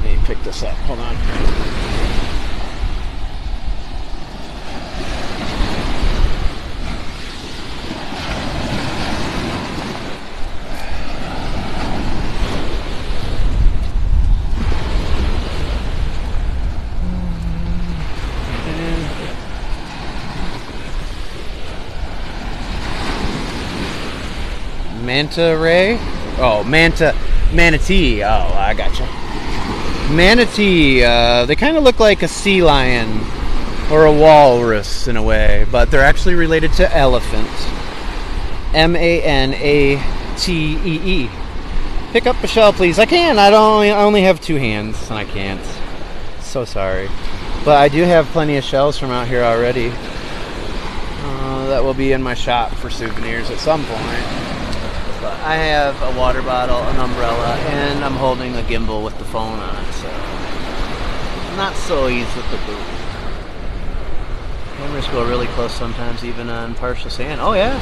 Let me pick this up. Hold on. Manta ray? Oh, manatee. Oh, I gotcha. Manatee, they kind of look like a sea lion or a walrus in a way, but they're actually related to elephant. M-A-N-A-T-E-E. Pick up a shell, please. I can. I only have 2 hands, and I can't. So sorry. But I do have plenty of shells from out here already. That will be in my shop for souvenirs at some point. But I have a water bottle, an umbrella, and I'm holding a gimbal with the phone on, so not so easy with the boot. Cameras go really close sometimes, even on partial sand. Oh yeah,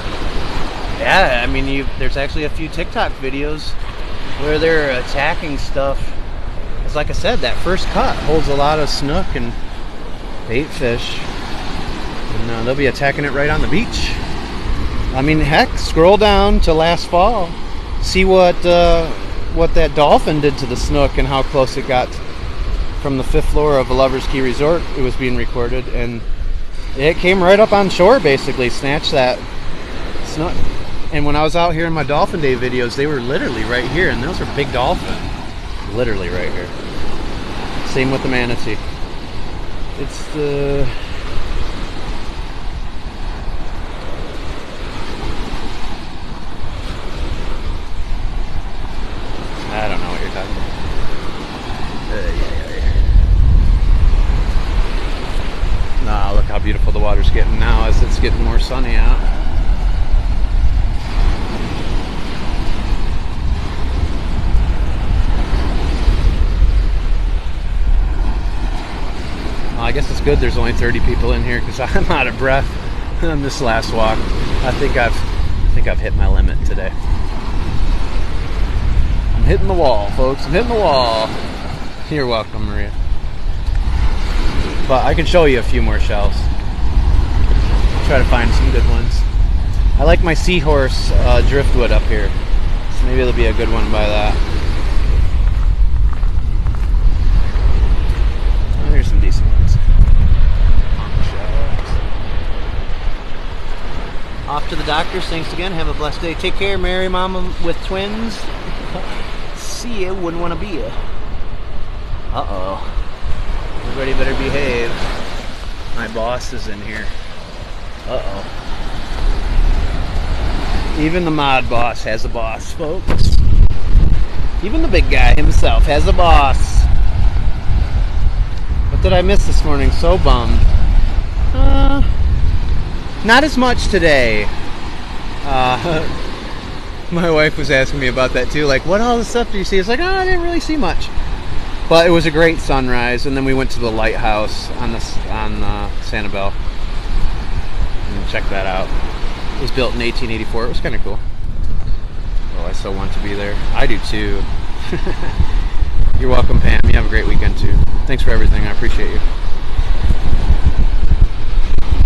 yeah. I mean, there's actually a few TikTok videos where they're attacking stuff. It's like I said, that first cut holds a lot of snook and bait fish, and they'll be attacking it right on the beach. I mean, heck, scroll down to last fall. See what that dolphin did to the snook and how close it got from the 5th floor of a Lover's Key Resort. It was being recorded, and it came right up on shore, basically, snatched that snook. And when I was out here in my Dolphin Day videos, they were literally right here, and those are big dolphin. Literally right here. Same with the manatee. It's the... I don't know what you're talking about. Nah, look how beautiful the water's getting now as it's getting more sunny out. Well, I guess it's good there's only 30 people in here because I'm out of breath on this last walk. I think I've hit my limit today. I'm hitting the wall, folks. I'm hitting the wall. You're welcome, Maria. But I can show you a few more shells. Try to find some good ones. I like my seahorse driftwood up here, so maybe it'll be a good one by that. Oh, here's some decent ones. Off to the doctors. Thanks again. Have a blessed day. Take care, Mary Mama with twins. See ya. Wouldn't want to be ya. Uh-oh. Everybody better behave. My boss is in here. Uh-oh. Even the mod boss has a boss, folks. Even the big guy himself has a boss. What did I miss this morning? So bummed. Not as much today. My wife was asking me about that too. Like, what all the stuff do you see? It's like, oh, I didn't really see much. But it was a great sunrise, and then we went to the lighthouse on Sanibel. And check that out. It was built in 1884. It was kind of cool. Oh, I still want to be there. I do too. You're welcome, Pam. You have a great weekend too. Thanks for everything. I appreciate you.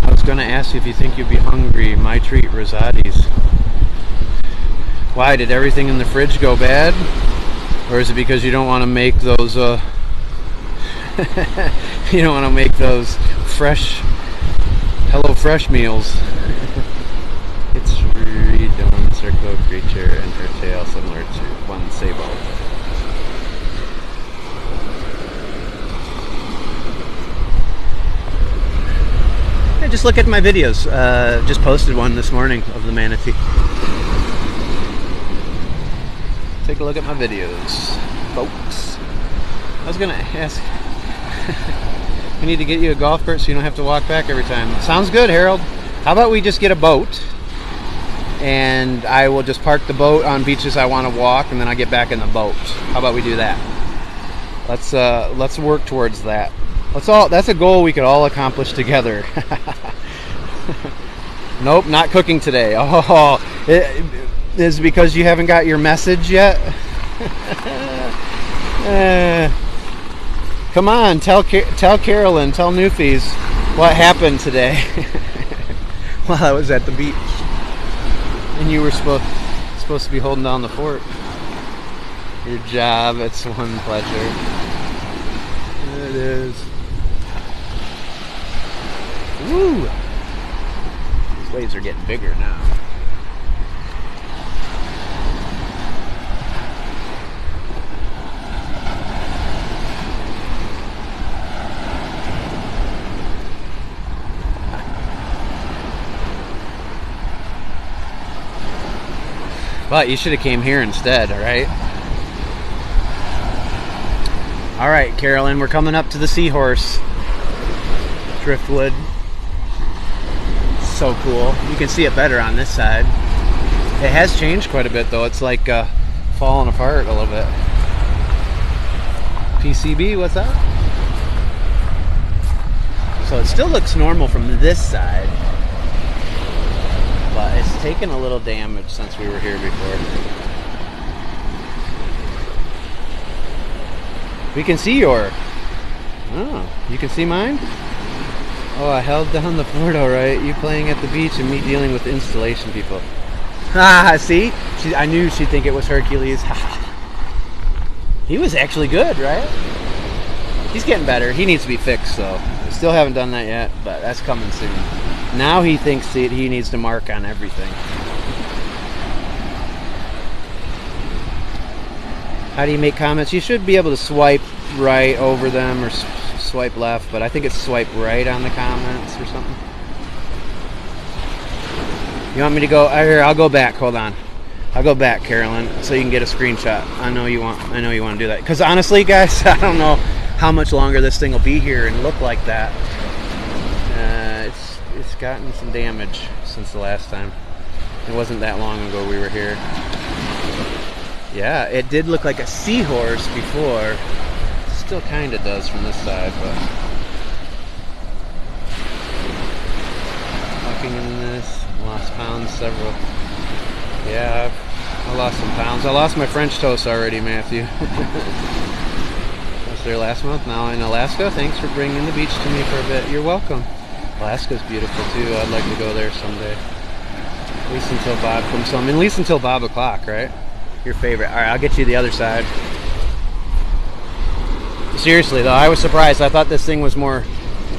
I was going to ask you if you think you'd be hungry. My treat, Rosati's. Why? Did everything in the fridge go bad? Or is it because you don't want to make those, you don't want to make those fresh, HelloFresh meals? It's true. rainbow creature and her tail similar to one sable. Hey, just look at my videos. Just posted one this morning of the manatee. Take a look at my videos, folks. I was gonna ask, we need to get you a golf cart so you don't have to walk back every time. Sounds good, Harold. How about we just get a boat and I will just park the boat on beaches I want to walk, and then I get back in the boat. How about we do that? Let's work towards that. That's a goal we could all accomplish together. Nope, not cooking today. Oh, is it because you haven't got your message yet? Come on, tell Carolyn, tell Newfies what happened today while I was at the beach. And you were supposed to be holding down the fort. Your job, it's one pleasure. It is. Woo! These waves are getting bigger now. But you should have came here instead, alright? Alright, Carolyn, we're coming up to the Seahorse. Driftwood. So cool. You can see it better on this side. It has changed quite a bit though. It's like falling apart a little bit. PCB, what's up? So it still looks normal from this side. But it's taken a little damage since we were here before. We can see your... Oh, you can see mine? Oh, I held down the fort alright. You playing at the beach and me dealing with installation people. Ah, see? I knew she'd think it was Hercules. He was actually good, right? He's getting better. He needs to be fixed though. Still haven't done that yet, but that's coming soon. Now he thinks he needs to mark on everything. How do you make comments? You should be able to swipe right over them or swipe left, but I think it's swipe right on the comments or something. You want me to go? Here, I'll go back. Hold on. I'll go back, Carolyn, so you can get a screenshot. I know you want to do that. Because honestly, guys, I don't know how much longer this thing will be here and look like that. It's gotten some damage since the last time. It wasn't that long ago we were here. Yeah, it did look like a seahorse before. Still kind of does from this side, but walking in this, lost pounds several. Yeah, I lost some pounds. I lost my French toast already, Matthew. I was there last month. Now in Alaska. Thanks for bringing the beach to me for a bit. You're welcome. Alaska's beautiful too. I'd like to go there someday. At least until Bob comes home. At least until Bob o'clock, right? Your favorite. Alright, I'll get you the other side. Seriously though, I was surprised. I thought this thing was more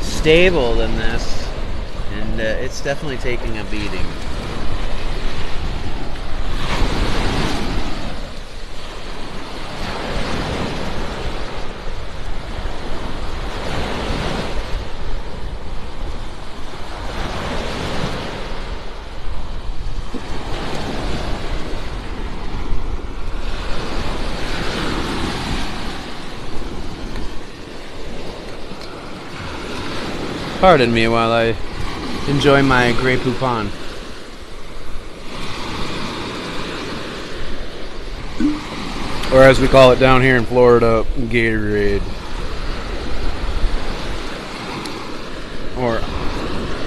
stable than this. And it's definitely taking a beating. Pardon me while I enjoy my Grey Poupon. Or as we call it down here in Florida, Gatorade. Or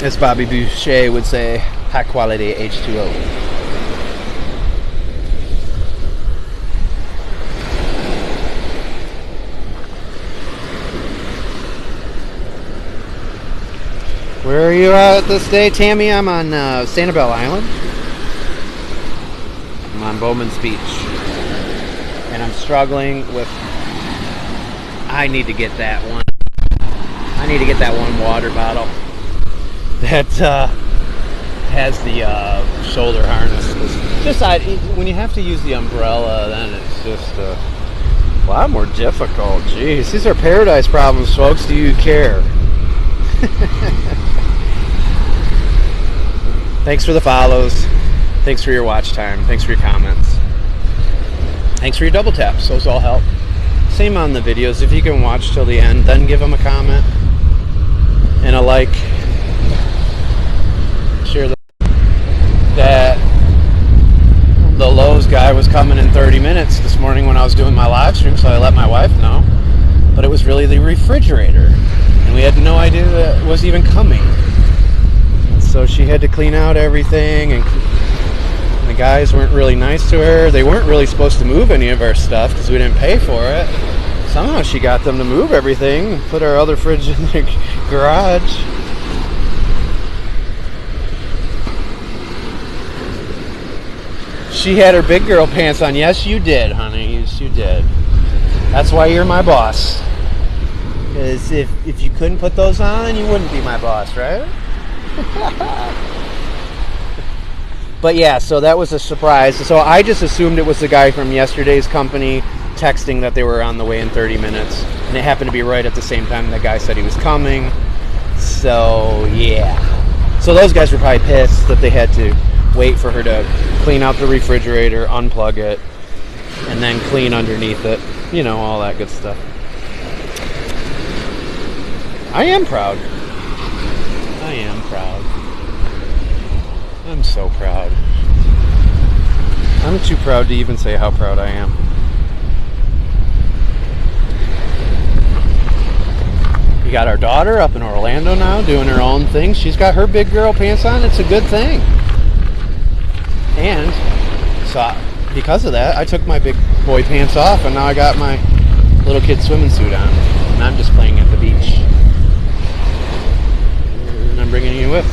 as Bobby Boucher would say, high quality H2O. Where are you at this day, Tammy? I'm on Sanibel Island. I'm on Bowman's Beach. And I'm struggling with... I need to get that one. I need to get that one water bottle that has the shoulder harness. Just when you have to use the umbrella, then it's just a lot more difficult. Jeez, these are paradise problems, folks. Do you care? Thanks for the follows. Thanks for your watch time. Thanks for your comments. Thanks for your double taps. Those all help. Same on the videos. If you can watch till the end, then give them a comment and a like. Share that the Lowe's guy was coming in 30 minutes this morning when I was doing my live stream, so I let my wife know. But it was really the refrigerator, and we had no idea that it was even coming. And so she had to clean out everything, and the guys weren't really nice to her. They weren't really supposed to move any of our stuff because we didn't pay for it. Somehow she got them to move everything, put our other fridge in the garage. She had her big girl pants on. Yes, you did, honey. Yes, you did. That's why you're my boss. Because if you couldn't put those on, you wouldn't be my boss, right? But yeah, so that was a surprise. So I just assumed it was the guy from yesterday's company texting that they were on the way in 30 minutes. And it happened to be right at the same time the guy said he was coming. So, yeah. So those guys were probably pissed that they had to wait for her to clean out the refrigerator, unplug it, and then clean underneath it. You know, all that good stuff. I am proud. I am proud. I'm so proud. I'm too proud to even say how proud I am. We got our daughter up in Orlando now doing her own thing. She's got her big girl pants on. It's a good thing. And so because of that, I took my big boy pants off, and now I got my little kid swimming suit on. And I'm just playing at the beach. And I'm bringing you with.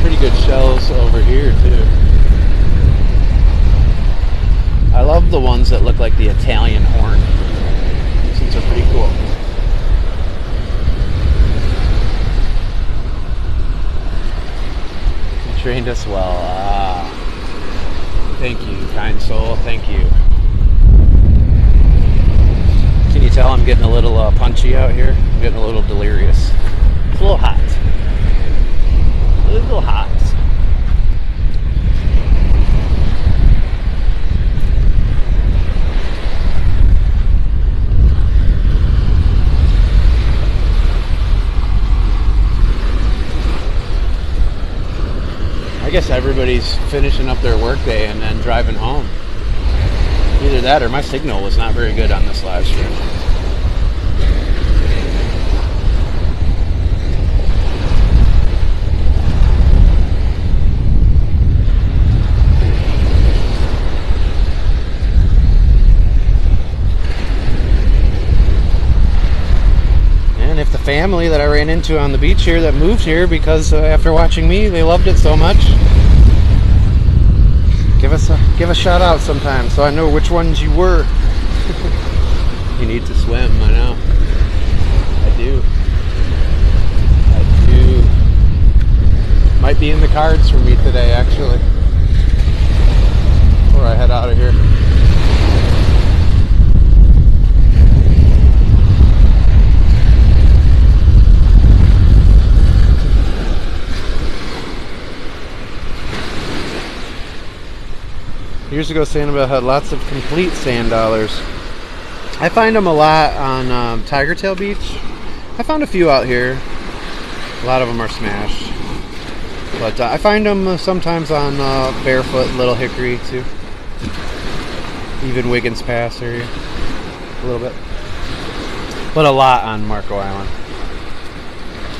Pretty good shells over here too. I love the ones that look like the Italian horn. These are pretty cool. You trained us well. Thank you, kind soul. Thank you. Can you tell I'm getting a little punchy out here? I'm getting a little delirious. It's a little hot. A little hot. I guess everybody's finishing up their workday and then driving home. Either that or my signal was not very good on this live stream. Family that I ran into on the beach here that moved here because after watching me, they loved it so much. Give a shout out sometime so I know which ones you were. You need to swim, I know. I do. Might be in the cards for me today, actually. Before I head out of here. Years ago, Sanibel had lots of complete sand dollars. I find them a lot on Tiger Tail Beach. I found a few out here. A lot of them are smashed. But I find them sometimes on Barefoot, Little Hickory too. Even Wiggins Pass area. A little bit. But a lot on Marco Island.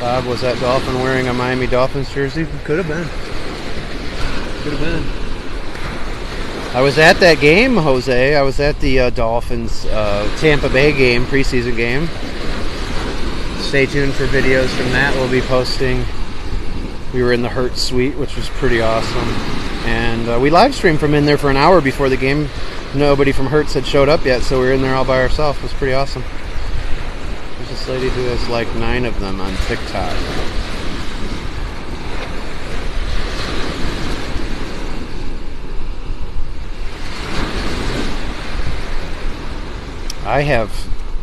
Bob, was that dolphin wearing a Miami Dolphins jersey? Could have been. Could have been. I was at that game, Jose. I was at the Dolphins Tampa Bay game, preseason game. Stay tuned for videos from that. We'll be posting. We were in the Hertz suite, which was pretty awesome. And we live streamed from in there for an hour before the game. Nobody from Hertz had showed up yet, so we were in there all by ourselves. It was pretty awesome. It was just This lady who has like 9 of them on TikTok. I have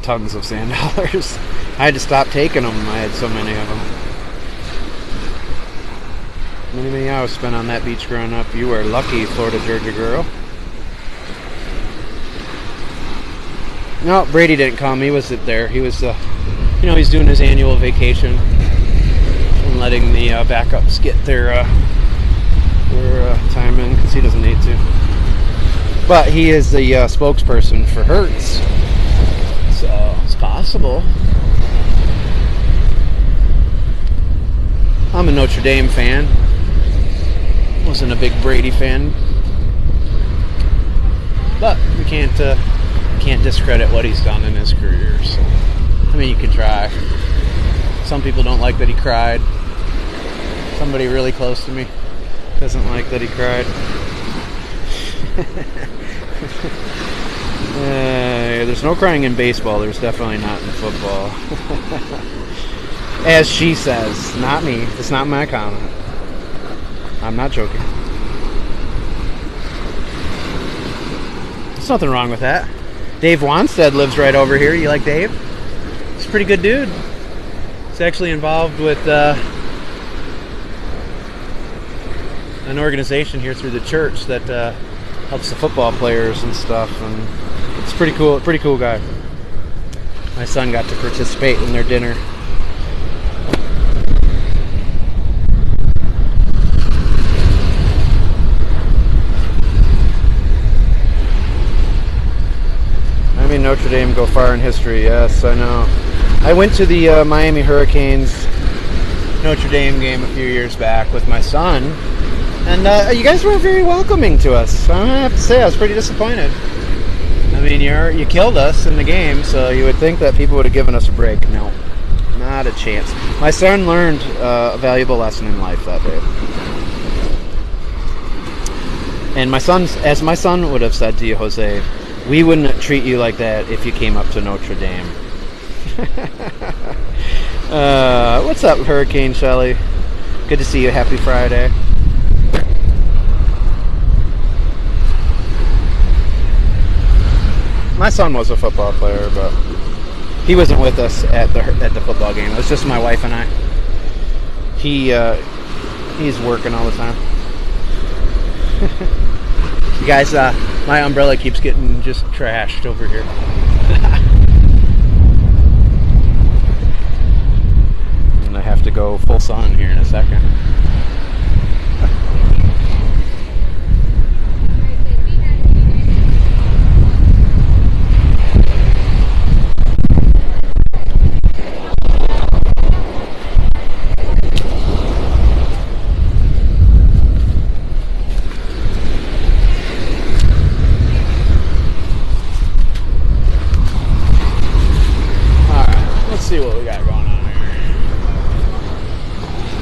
tons of sand dollars. I had to stop taking them. I had so many of them. Many hours spent on that beach growing up. You were lucky, Florida, Georgia girl. No, Brady didn't come. He wasn't there. He was, he's doing his annual vacation and letting the backups get their time in because he doesn't need to. But he is the spokesperson for Hertz, so it's possible. I'm a Notre Dame fan. Wasn't a big Brady fan, but we can't discredit what he's done in his career. So, I mean, you can try. Some people don't like that he cried. Somebody really close to me doesn't like that he cried. There's no crying in baseball. There's definitely not in football. As she says, not me. It's not my comment. I'm not joking. There's nothing wrong with that. Dave Wanstead lives right over here. You like Dave? He's a pretty good dude. He's actually involved with an organization here through the church that helps the football players and stuff, and it's pretty cool. Pretty cool guy. My son got to participate in their dinner. I mean, Notre Dame go far in history. Yes, I know. I went to the Miami Hurricanes Notre Dame game a few years back with my son, and you guys were very welcoming to us. I'm gonna have to say I was pretty disappointed. I mean, you killed us in the game, so you would think that people would have given us a break. No, not a chance. My son learned a valuable lesson in life that day. And as my son would have said to you, Jose, we wouldn't treat you like that if you came up to Notre Dame. What's up, Hurricane Shelly? Good to see you. Happy Friday. My son was a football player, but he wasn't with us at the football game. It was just my wife and I. He's working all the time. You guys, my umbrella keeps getting just trashed over here. And I have to go full sun here in a second. See what we got going on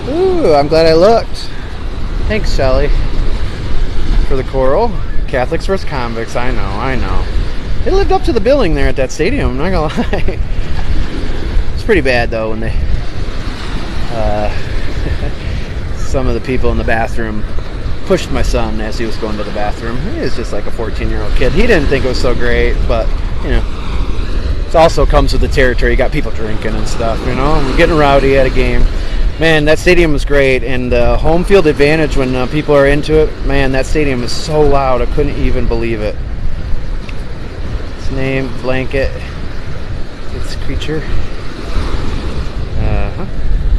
here. Ooh, I'm glad I looked. Thanks, Shelly, for the coral. Catholics versus convicts. I know. They lived up to the billing there at that stadium, I'm not gonna lie. It's pretty bad though when they some of the people in the bathroom pushed my son as he was going to the bathroom. He was just like a 14-year-old kid. He didn't think it was so great, but you know, it also comes with the territory. You got people drinking and stuff, you know, and getting rowdy at a game. Man, that stadium was great, and home field advantage when people are into it. Man, that stadium is so loud. I couldn't even believe it. Its name, Blanket. Its creature.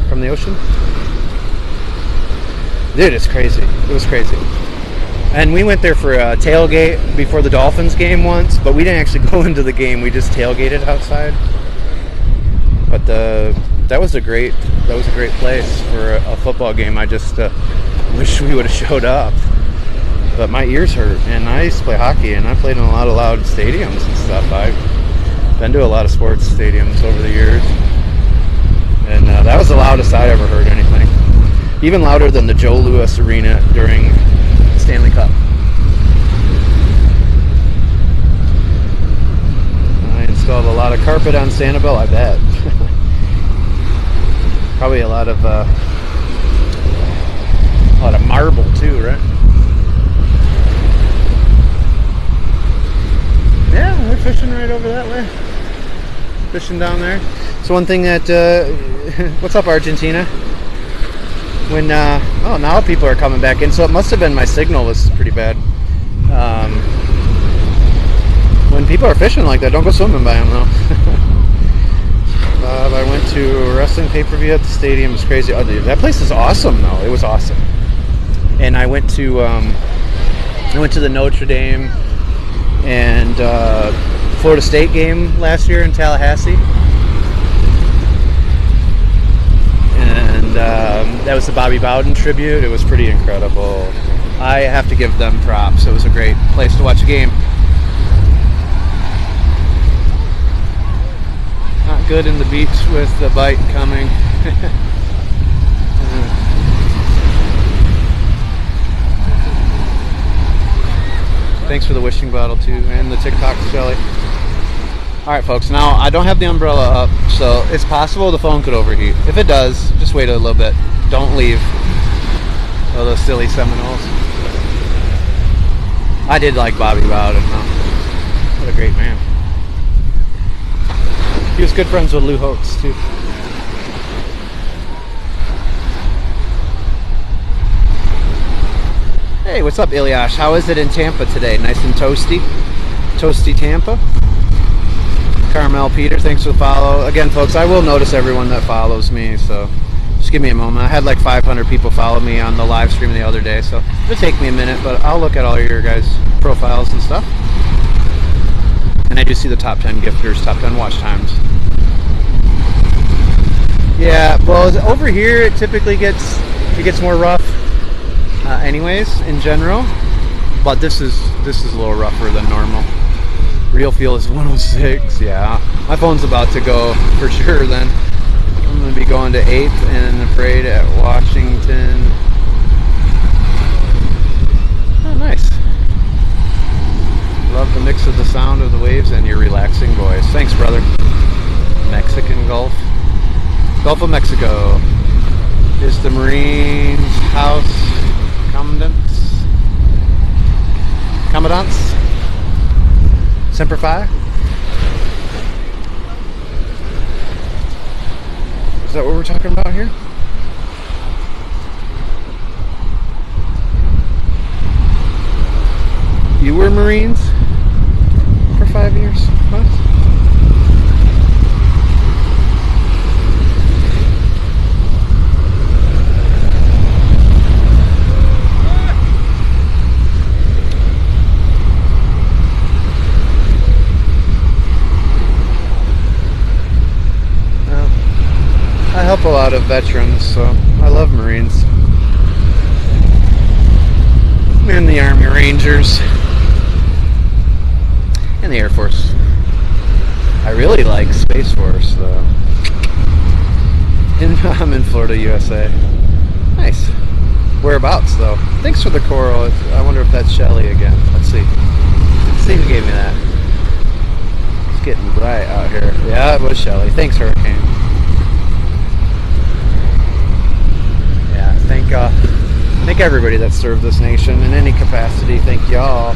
From the ocean. Dude, it's crazy. It was crazy. And we went there for a tailgate before the Dolphins game once, but we didn't actually go into the game. We just tailgated outside. But that was a great place for a football game. I just wish we would have showed up. But my ears hurt, and I used to play hockey, and I played in a lot of loud stadiums and stuff. I've been to a lot of sports stadiums over the years, and that was the loudest I ever heard anything. Even louder than the Joe Louis Arena during Stanley Cup. I installed a lot of carpet on Sanibel, I bet. Probably a lot of marble too, right? Yeah, we're fishing right over that way. Fishing down there. So one thing that what's up, Argentina? When oh, now people are coming back in, so it must have been my signal was pretty bad. When people are fishing like that, don't go swimming by them though. I went to a wrestling pay-per-view at the stadium. It's crazy. Oh, dude, that place is awesome though. It was awesome. And I went to the Notre Dame and Florida State game last year in Tallahassee. And that was the Bobby Bowden tribute. It was pretty incredible. I have to give them props. It was a great place to watch a game. Not good in the beach with the bite coming. Thanks for the wishing bottle too, and the TikTok Shelly. Alright folks, now I don't have the umbrella up, so it's possible the phone could overheat. If it does, just wait a little bit. Don't leave. Oh, those silly Seminoles. I did like Bobby Bowden though. What a great man. He was good friends with Lou Holtz too. Hey, what's up, Ilyash? How is it in Tampa today? Nice and toasty? Toasty Tampa? Carmel Peter, thanks for the follow. Again, folks, I will notice everyone that follows me, so just give me a moment. I had like 500 people follow me on the live stream the other day, so it'll take me a minute, but I'll look at all your guys' profiles and stuff. And I do see the top 10 gifters, top 10 watch times. Yeah, well, over here it typically gets more rough. Anyways, in general, but this is a little rougher than normal. Real fuel is 106. Yeah, my phone's about to go for sure. Then I'm gonna be going to 8th and Parade at Washington. Oh, nice. Love the mix of the sound of the waves and your relaxing voice. Thanks, brother. Mexican Gulf, Gulf of Mexico. Is the Marines house commandants Semper Fi? Is that what we're talking about here? You were Marines for 5 years? What? I help a lot of veterans, so I love Marines. I'm in the Army Rangers and the Air Force. I really like Space Force, though. I'm in Florida, USA. Nice. Whereabouts, though? Thanks for the coral. I wonder if that's Shelly again. Let's see. Let's see who gave me that. It's getting bright out here. Yeah, it was Shelly. Thanks, Hurricane. Thank everybody that served this nation in any capacity. Thank y'all.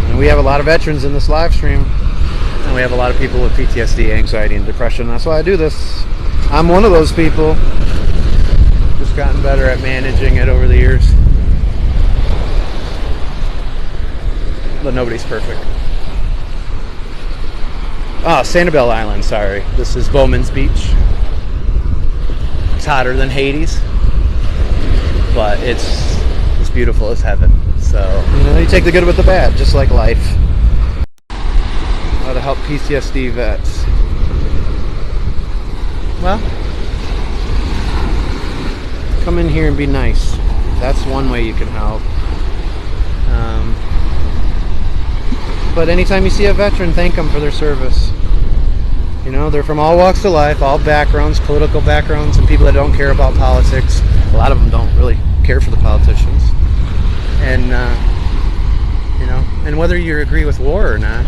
And we have a lot of veterans in this live stream, and we have a lot of people with PTSD, anxiety, and depression. That's why I do this. I'm one of those people. Just gotten better at managing it over the years. But nobody's perfect. Oh, Sanibel Island, sorry. This is Bowman's Beach. It's hotter than Hades, but it's beautiful as heaven. So, you take the good with the bad, just like life. How to help PTSD vets. Well, come in here and be nice. That's one way you can help. But anytime you see a veteran, thank them for their service. They're from all walks of life, all backgrounds, political backgrounds, and people that don't care about politics. A lot of them don't really care for the politicians. And, and whether you agree with war or not,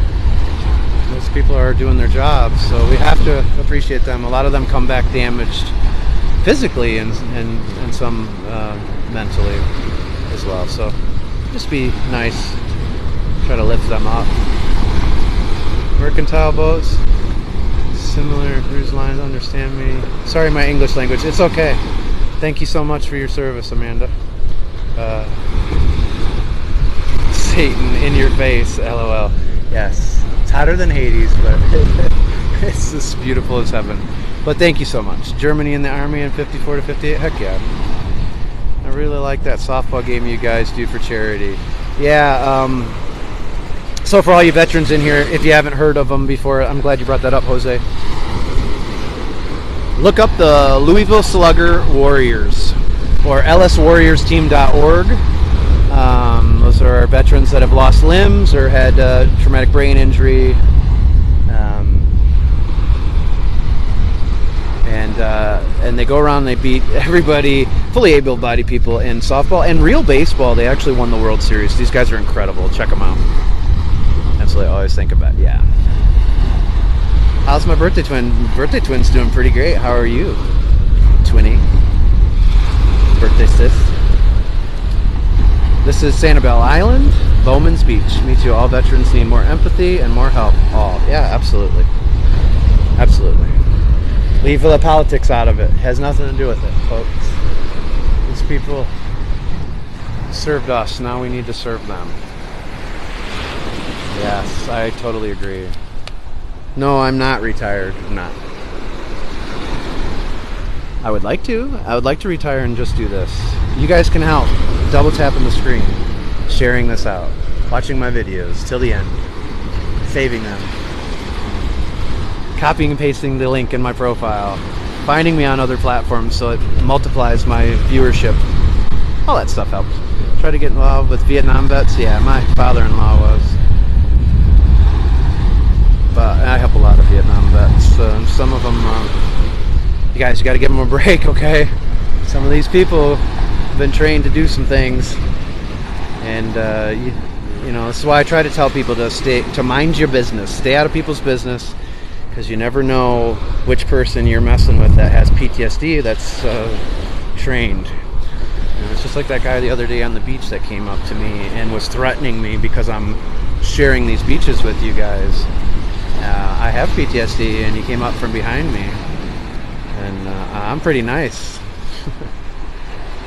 Those people are doing their jobs, so we have to appreciate them. A lot of them come back damaged physically and some mentally as well. So just be nice. Try to lift them up. Mercantile boats, similar cruise lines, understand me. Sorry, my English language. It's okay. Thank you so much for your service, Amanda. Satan in your face, LOL. Yes, it's hotter than Hades, but it's just beautiful as heaven. But thank you so much. Germany in the Army in 54 to 58. Heck yeah. I really like that softball game you guys do for charity. Yeah. So for all you veterans in here, if you haven't heard of them before, I'm glad you brought that up, Jose. Look up the Louisville Slugger Warriors or lswarriorsteam.org. Those are our veterans that have lost limbs or had traumatic brain injury. And they go around and they beat everybody, fully able-bodied people in softball and real baseball. They actually won the World Series. These guys are incredible. Check them out. That's what I always think about. Yeah. How's my birthday twin? Birthday twin's doing pretty great. How are you, Twinny? Birthday sis. This is Sanibel Island, Bowman's Beach. Me too. All veterans need more empathy and more help. All. Yeah, absolutely. Absolutely. Leave the politics out of it. It has nothing to do with it, folks. These people served us. Now we need to serve them. Yes, I totally agree. No, I'm not retired. I'm not. I would like to. I would like to retire and just do this. You guys can help. Double tapping the screen. Sharing this out. Watching my videos till the end. Saving them. Copying and pasting the link in my profile. Finding me on other platforms so it multiplies my viewership. All that stuff helps. Try to get involved with Vietnam vets. Yeah, my father-in-law was. But I help a lot of Vietnam vets. Some of them, you guys, you got to give them a break, okay? Some of these people have been trained to do some things, and you know, this is why I try to tell people to mind your business, stay out of people's business, because you never know which person you're messing with that has PTSD that's trained. You know, it's just like that guy the other day on the beach that came up to me and was threatening me because I'm sharing these beaches with you guys. I have PTSD, and he came up from behind me, and I'm pretty nice.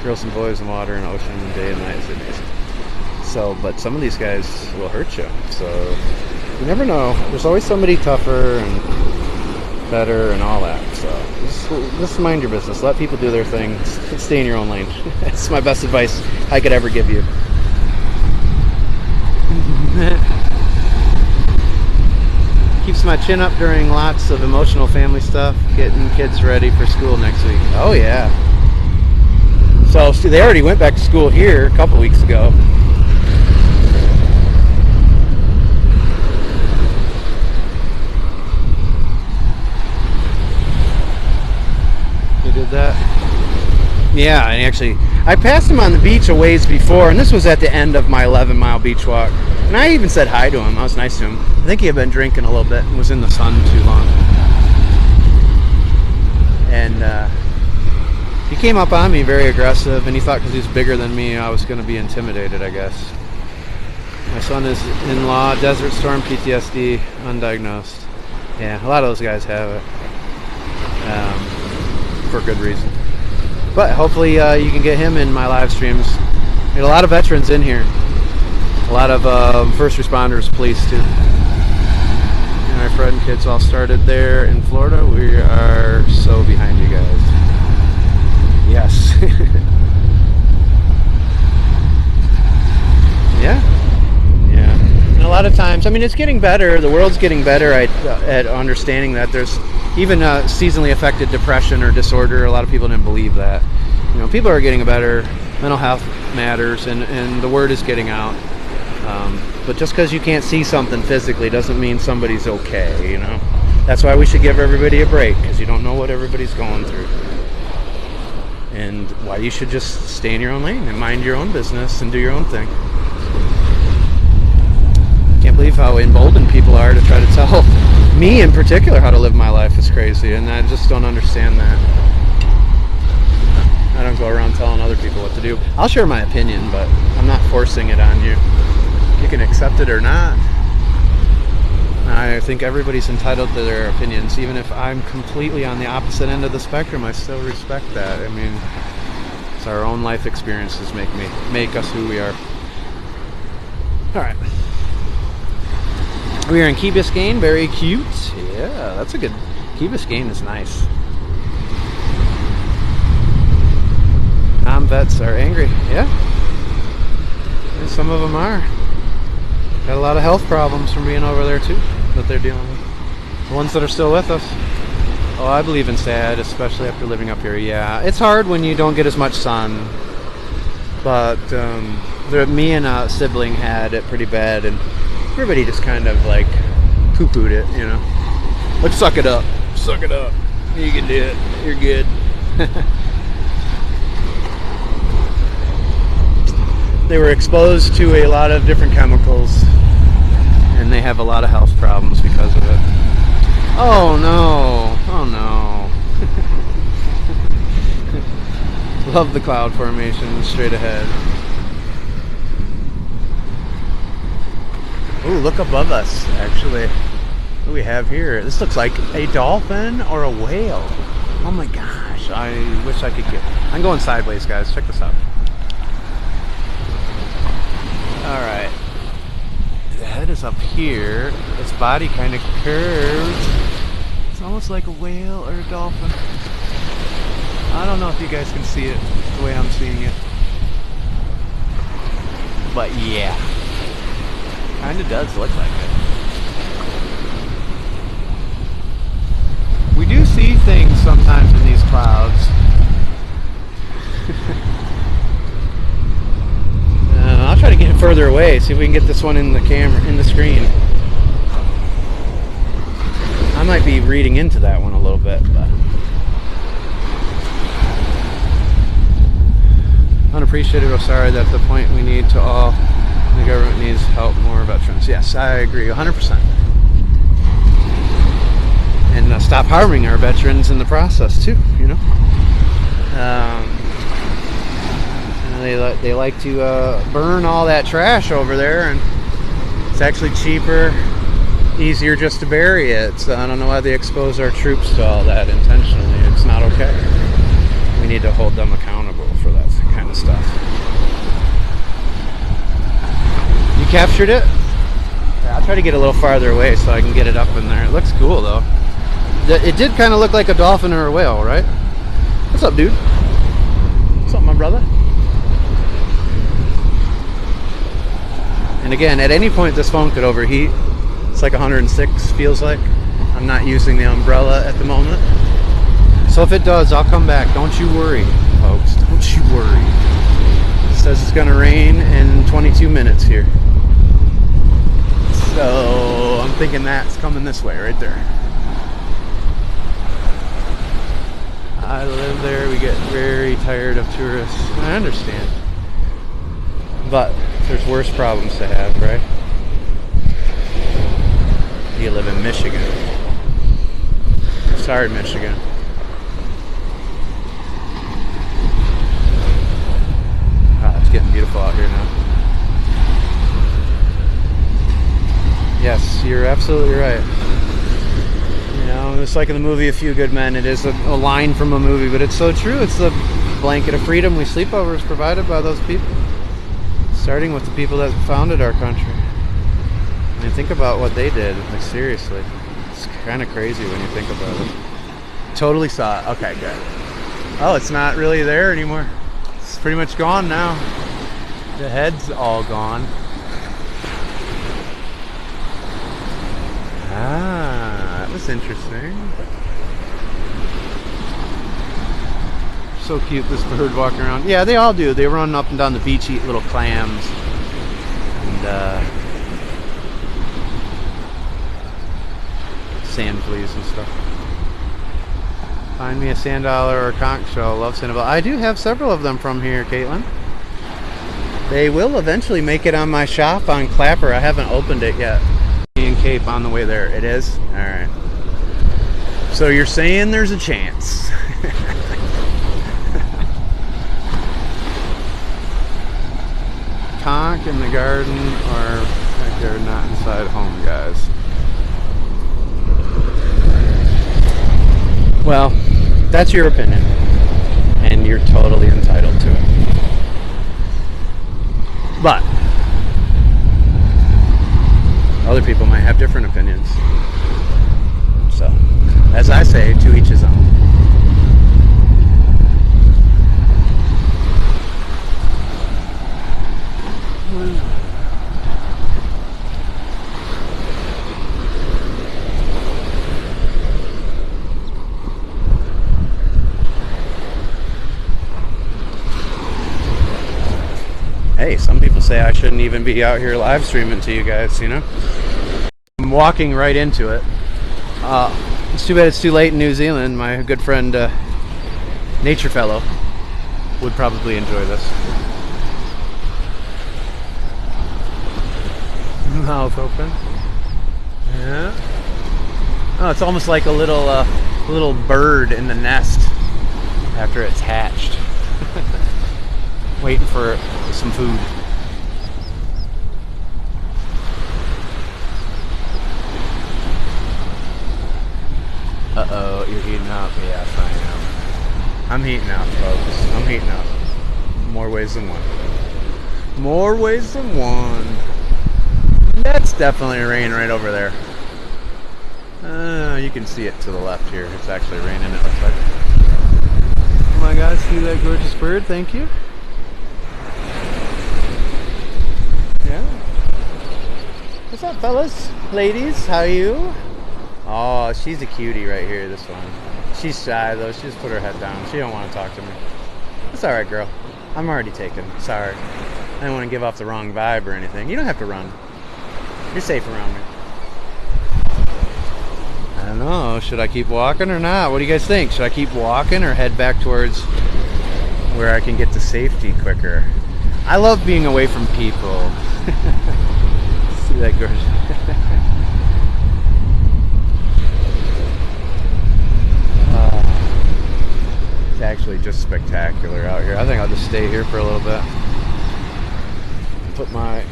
Girls and boys and water and ocean and day and night is amazing. So, but some of these guys will hurt you, so you never know. There's always somebody tougher and better and all that, so just mind your business. Let people do their thing. Stay in your own lane. That's my best advice I could ever give you. Keeps my chin up during lots of emotional family stuff, getting kids ready for school next week. Oh yeah. So they already went back to school here a couple weeks ago. You did that? Yeah, and actually I passed him on the beach a ways before, and this was at the end of my 11-mile beach walk. And I even said hi to him. I was nice to him. I think he had been drinking a little bit and was in the sun too long. And he came up on me very aggressive, and he thought because he was bigger than me I was going to be intimidated, I guess. My son is in-law, Desert Storm PTSD, undiagnosed. Yeah, a lot of those guys have it for good reason. But hopefully you can get him in my live streams. Get a lot of veterans in here. A lot of first responders, police too. And our friend kids all started there in Florida. We are so behind you guys. Yes. Yeah. Yeah. And a lot of times, I mean, it's getting better. The world's getting better at understanding that there's even seasonally affected depression or disorder. A lot of people didn't believe that. You know, people are getting better. Mental health matters, and the word is getting out. But just because you can't see something physically doesn't mean somebody's okay, you know? That's why we should give everybody a break, because you don't know what everybody's going through. And why you should just stay in your own lane and mind your own business and do your own thing. Can't believe how emboldened people are to try to tell me in particular how to live my life is crazy, and I just don't understand that. I don't go around telling other people what to do. I'll share my opinion, but I'm not forcing it on you. You can accept it or not. I think everybody's entitled to their opinions. Even if I'm completely on the opposite end of the spectrum, I still respect that. I mean, it's our own life experiences make us who we are. Alright. We are in Key Biscayne, very cute. Yeah, that's a good... Key Biscayne is nice. Vets are angry. Yeah, some of them are. Got a lot of health problems from being over there too that they're dealing with. The ones that are still with us. Oh, I believe in sad, especially after living up here. Yeah, it's hard when you don't get as much sun. But me and a sibling had it pretty bad, and everybody just kind of like poo-pooed it, you know. Like, suck it up. Suck it up. You can do it. You're good. They were exposed to a lot of different chemicals, and they have a lot of health problems because of it. Oh no, oh no. Love the cloud formation straight ahead. Ooh, look above us, actually. What do we have here? This looks like a dolphin or a whale. Oh my gosh, I wish I could get... I'm going sideways, guys. Check this out. Alright, the head is up here, its body kind of curves. It's almost like a whale or a dolphin. I don't know if you guys can see it the way I'm seeing it. But yeah, kind of does look like it. We do see things sometimes in these clouds. I'll try to get it further away, see if we can get this one in the camera, in the screen. I might be reading into that one a little bit, but unappreciated or sorry that the point we need to all, the government needs help more veterans. Yes, I agree 100%. And stop harming our veterans in the process too, you know. They like to burn all that trash over there, and it's actually cheaper, easier just to bury it. So I don't know why they expose our troops to all that intentionally. It's not okay. We need to hold them accountable for that kind of stuff. You captured it? Yeah, I'll try to get a little farther away so I can get it up in there. It looks cool though. It did kind of look like a dolphin or a whale, right? What's up, dude? What's up, my brother? And again, at any point this phone could overheat. It's like 106, feels like. I'm not using the umbrella at the moment. So if it does, I'll come back. Don't you worry, folks. Don't you worry. It says it's gonna rain in 22 minutes here. So I'm thinking that's coming this way right there. I live there. We get very tired of tourists. I understand. But there's worse problems to have, right? You live in Michigan. Sorry, Michigan. Ah, it's getting beautiful out here now. Yes, you're absolutely right. You know, it's like in the movie A Few Good Men. It is a line from a movie, but it's so true. It's the blanket of freedom we sleep over is provided by those people. Starting with the people that founded our country. I mean, think about what they did. Like, seriously. It's kind of crazy when you think about it. Totally saw it. Okay, good. Oh, it's not really there anymore. It's pretty much gone now. The head's all gone. Ah, that was interesting. So cute, this bird walking around. Yeah, they all do. They run up and down the beach, eat little clams. And, sand fleas and stuff. Find me a sand dollar or a conch shell. Love Sanibel. I do have several of them from here, Caitlin. They will eventually make it on my shop on Clapper. I haven't opened it yet. In Cape on the way there. It is? Alright. So you're saying there's a chance. Conk in the garden or backyard, not inside home, guys. Well, that's your opinion. And you're totally entitled to it. But other people might have different opinions. So, as I say, to each his own. Hey, some people say I shouldn't even be out here live streaming to you guys, you know? I'm walking right into it. It's too bad it's too late in New Zealand. My good friend, Nature Fellow, would probably enjoy this. Mouth open. Yeah. Oh, it's almost like a little bird in the nest after it's hatched. Waiting for some food. Uh-oh, you're heating up. Yeah, fine now. I'm heating up, folks. I'm heating up. More ways than one. More ways than one. That's definitely rain right over there. You can see it to the left here. It's actually raining, it looks like. Oh my God, see that gorgeous bird? Thank you. Yeah. What's up, fellas? Ladies, how are you? Oh, she's a cutie right here, this one. She's shy, though. She just put her head down. She don't want to talk to me. It's alright, girl. I'm already taken. Sorry. I don't want to give off the wrong vibe or anything. You don't have to run. You're safe around me. I don't know. Should I keep walking or not? What do you guys think? Should I keep walking or head back towards where I can get to safety quicker? I love being away from people. See that gorgeous? It's actually just spectacular out here. I think I'll just stay here for a little bit. Put my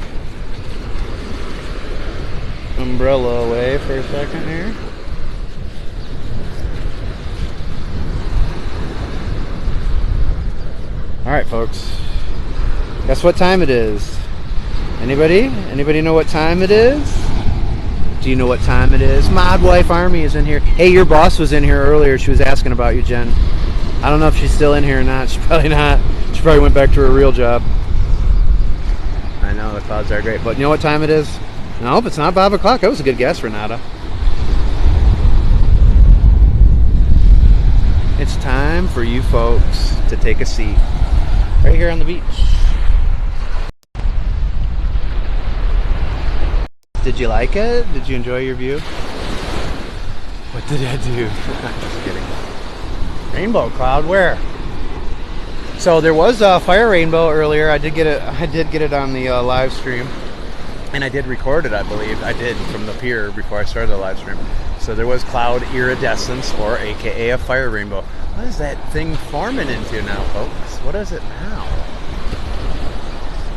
umbrella away for a second here. Alright, folks. Guess what time it is? Anybody? Anybody know what time it is? Do you know what time it is? Mod Wife Army is in here. Hey, your boss was in here earlier. She was asking about you, Jen. I don't know if she's still in here or not. She's probably not. She probably went back to her real job. I know, the clouds are great. But you know what time it is? Nope, it's not 5 o'clock. That was a good guess, Renata. It's time for you folks to take a seat right here on the beach. Did you like it? Did you enjoy your view? What did I do? Just kidding. Rainbow cloud, where? So there was a fire rainbow earlier. I did get it on the live stream, and I did record it. I believe I did from the pier before I started the live stream. So there was cloud iridescence, or AKA a fire rainbow. What is that thing forming into now, folks? What is it now?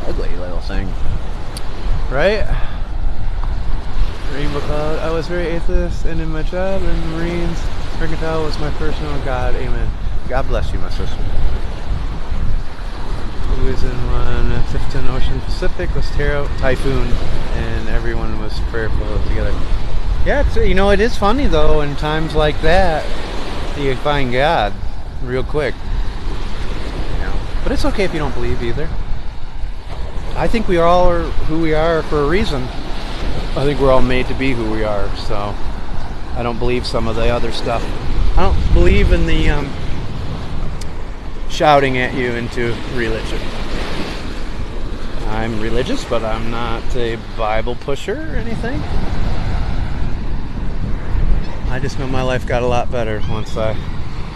Ugly little thing, right? Rainbow cloud. I was very atheist, and in my job in the Marines, mercantile was my first known God. Amen. God bless you, my sister. Who was in one 15 Ocean Pacific was typhoon, and everyone was prayerful together. Yeah, it's, you know, it is funny though. In times like that, you find God real quick. You know, but it's okay if you don't believe either. I think we all are who we are for a reason. I think we're all made to be who we are. So I don't believe some of the other stuff. I don't believe in the shouting at you into religion. I'm religious, but I'm not a Bible pusher or anything. I just know my life got a lot better once I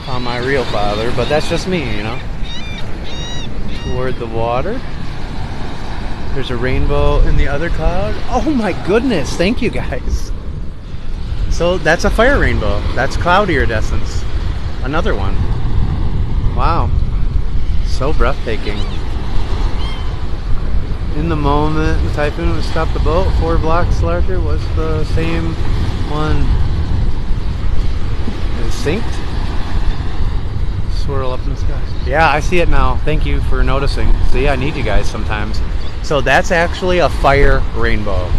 found my real father, but that's just me, you know. Toward the water. There's a rainbow in the other cloud. Oh my goodness, thank you guys. So that's a fire rainbow. That's cloud iridescence. Another one. Wow. So breathtaking. In the moment, the typhoon would stop the boat. 4 blocks larger was the same one. It synced. Swirl up in the sky. Yeah, I see it now. Thank you for noticing. See, I need you guys sometimes. So that's actually a fire rainbow,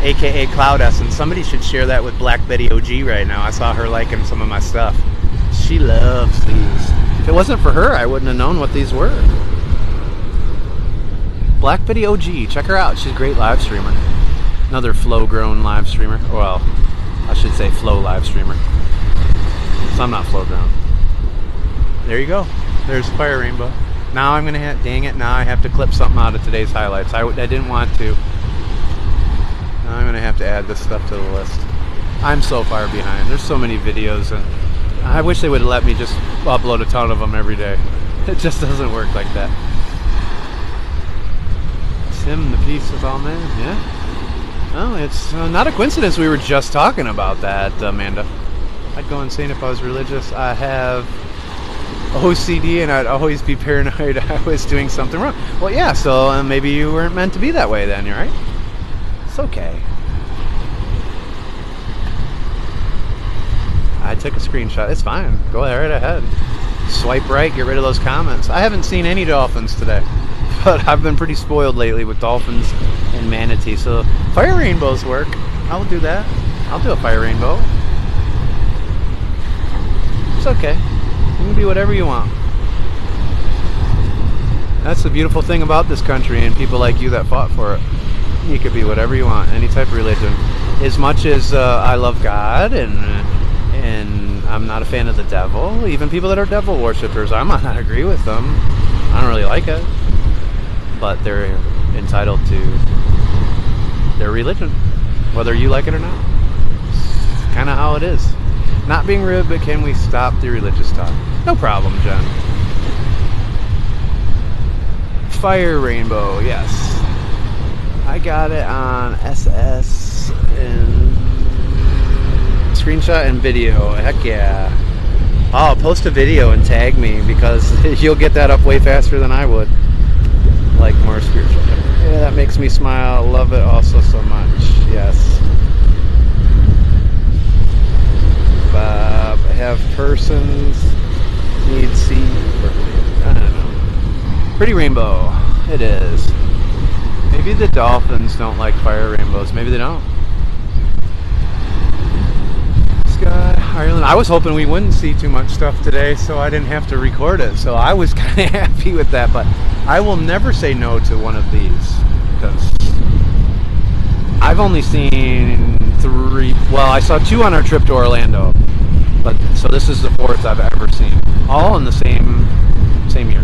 aka cloud essence. Somebody should share that with Black Betty OG right now. I saw her liking some of my stuff. She loves these. If it wasn't for her, I wouldn't have known what these were. Black Betty OG, check her out. She's a great live streamer. Another flow grown live streamer. Well, I should say flow live streamer. So I'm not flow grown. There you go. There's a fire rainbow. Now I'm gonna have, dang it, now I have to clip something out of today's highlights. I didn't want to. Now I'm gonna have to add this stuff to the list. I'm so far behind. There's so many videos, and I wish they would have let me just upload a ton of them every day. It just doesn't work like that. Tim, the peace with all men, yeah. Well, it's not a coincidence we were just talking about that, Amanda. I'd go insane if I was religious. I have OCD and I'd always be paranoid I was doing something wrong. Well, yeah, so maybe you weren't meant to be that way then, right? It's okay. I took a screenshot. It's fine. Go right ahead. Swipe right, get rid of those comments. I haven't seen any dolphins today, but I've been pretty spoiled lately with dolphins and manatee. So fire rainbows work. I'll do that. I'll do a fire rainbow. It's okay. You can be whatever you want. That's the beautiful thing about this country and people like you that fought for it. You could be whatever you want, any type of religion. As much as I love God and I'm not a fan of the devil, even people that are devil worshippers, I might not agree with them. I don't really like it. But they're entitled to their religion, whether you like it or not. It's kind of how it is. Not being rude, but can we stop the religious talk? No problem, Jen. Fire rainbow, yes. I got it on SS and screenshot and video. Heck yeah. Oh, post a video and tag me because you'll get that up way faster than I would. Like more spiritual. Yeah, that makes me smile. Love it also so much. Yes. Have persons need seed. I don't know. Pretty rainbow. It is. Maybe the dolphins don't like fire rainbows. Maybe they don't. Sky, Ireland. I was hoping we wouldn't see too much stuff today, so I didn't have to record it. So I was kind of happy with that. But I will never say no to one of these because I've only seen 3. Well, I saw 2 on our trip to Orlando. But so this is the 4th I've ever seen, all in the same year.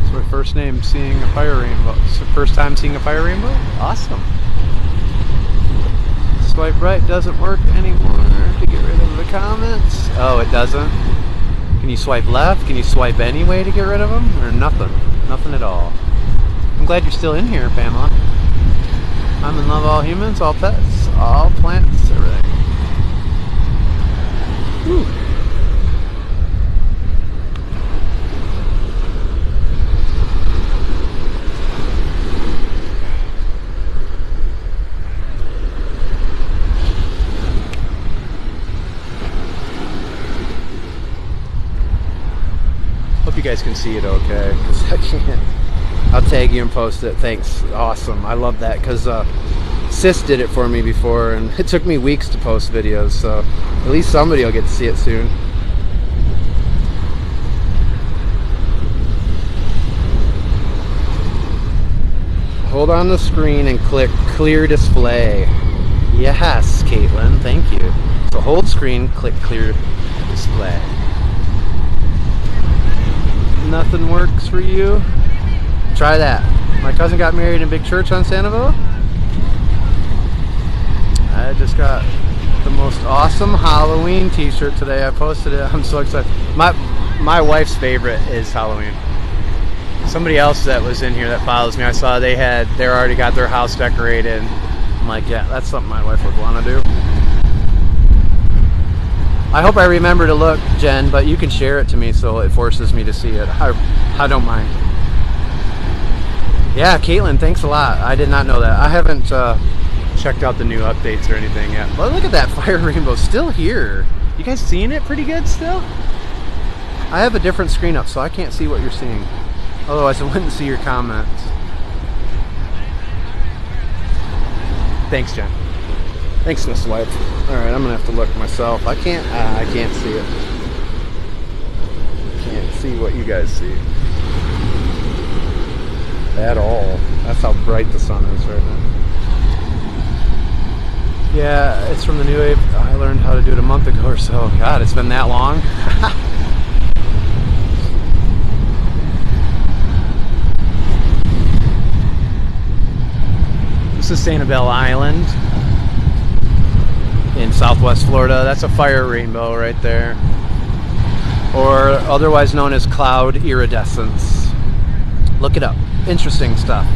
It's my first name seeing a fire rainbow. It's the first time seeing a fire rainbow. Awesome. Swipe right doesn't work anymore to get rid of the comments. Oh, it doesn't. Can you swipe left? Can you swipe any way to get rid of them, or nothing? Nothing at all. I'm glad you're still in here, Pamela. I'm in love with all humans, all pets, all plants, everything. Whew. Hope you guys can see it okay, because I can't. I'll tag you and post it. Thanks. Awesome. I love that, because Sis did it for me before, and it took me weeks to post videos, so at least somebody will get to see it soon. Hold on the screen and click clear display. Yes, Caitlin, thank you. So hold screen, click clear display. Nothing works for you? Try that. My cousin got married in a big church on Sanibel. I just got the most awesome Halloween t-shirt today. I posted it. I'm so excited. My wife's favorite is Halloween. Somebody else that was in here that follows me, I saw they already got their house decorated. I'm like, yeah, that's something my wife would want to do. I hope I remember to look, Jen, but you can share it to me so it forces me to see it. I don't mind. Yeah, Caitlin, thanks a lot. I did not know that. I haven't checked out the new updates or anything yet. But look at that fire rainbow still here. You guys seeing it pretty good still? I have a different screen up, so I can't see what you're seeing. Otherwise, I wouldn't see your comments. Thanks, Jen. Thanks, Miss Wife. All right, I'm gonna have to look myself. I can't see it. Can't see what you guys see at all. That's how bright the sun is right now. Yeah, it's from the new wave. I learned how to do it a month ago or so. God, it's been that long. This is Sanibel Island in southwest Florida. That's a fire rainbow right there, or otherwise known as cloud iridescence. Look it up. Interesting stuff.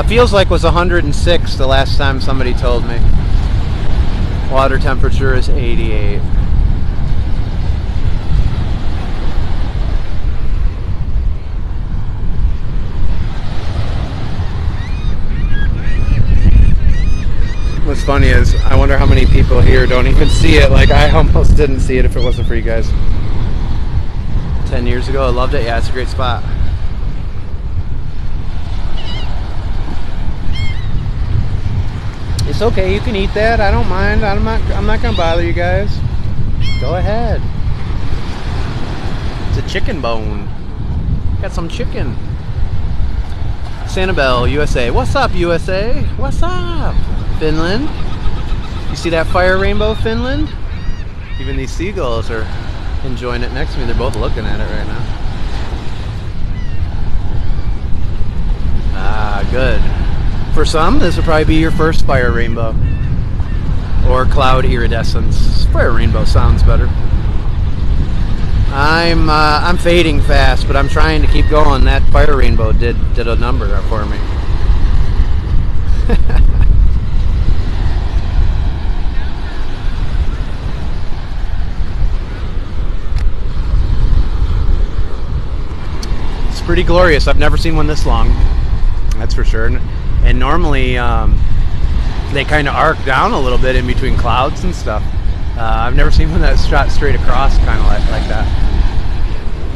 Feels like it was 106 the last time somebody told me. Water temperature is 88. What's funny is I wonder how many people here don't even see it. Like, I almost didn't see it if it wasn't for you guys. 10 years ago, I loved it. Yeah, it's a great spot. It's okay, you can eat that. I don't mind. I'm not gonna bother you guys. Go ahead. It's a chicken bone. Got some chicken. Sanibel, USA. What's up, USA? What's up, Finland? You see that fire rainbow, Finland? Even these seagulls are enjoying it next to me. They're both looking at it right now. Ah, good. For some, this will probably be your first fire rainbow or cloud iridescence. Fire rainbow sounds better. I'm fading fast, but I'm trying to keep going. That fire rainbow did a number for me. It's pretty glorious. I've never seen one this long. That's for sure. And normally they kind of arc down a little bit in between clouds and stuff. I've never seen one that's shot straight across kind of like that.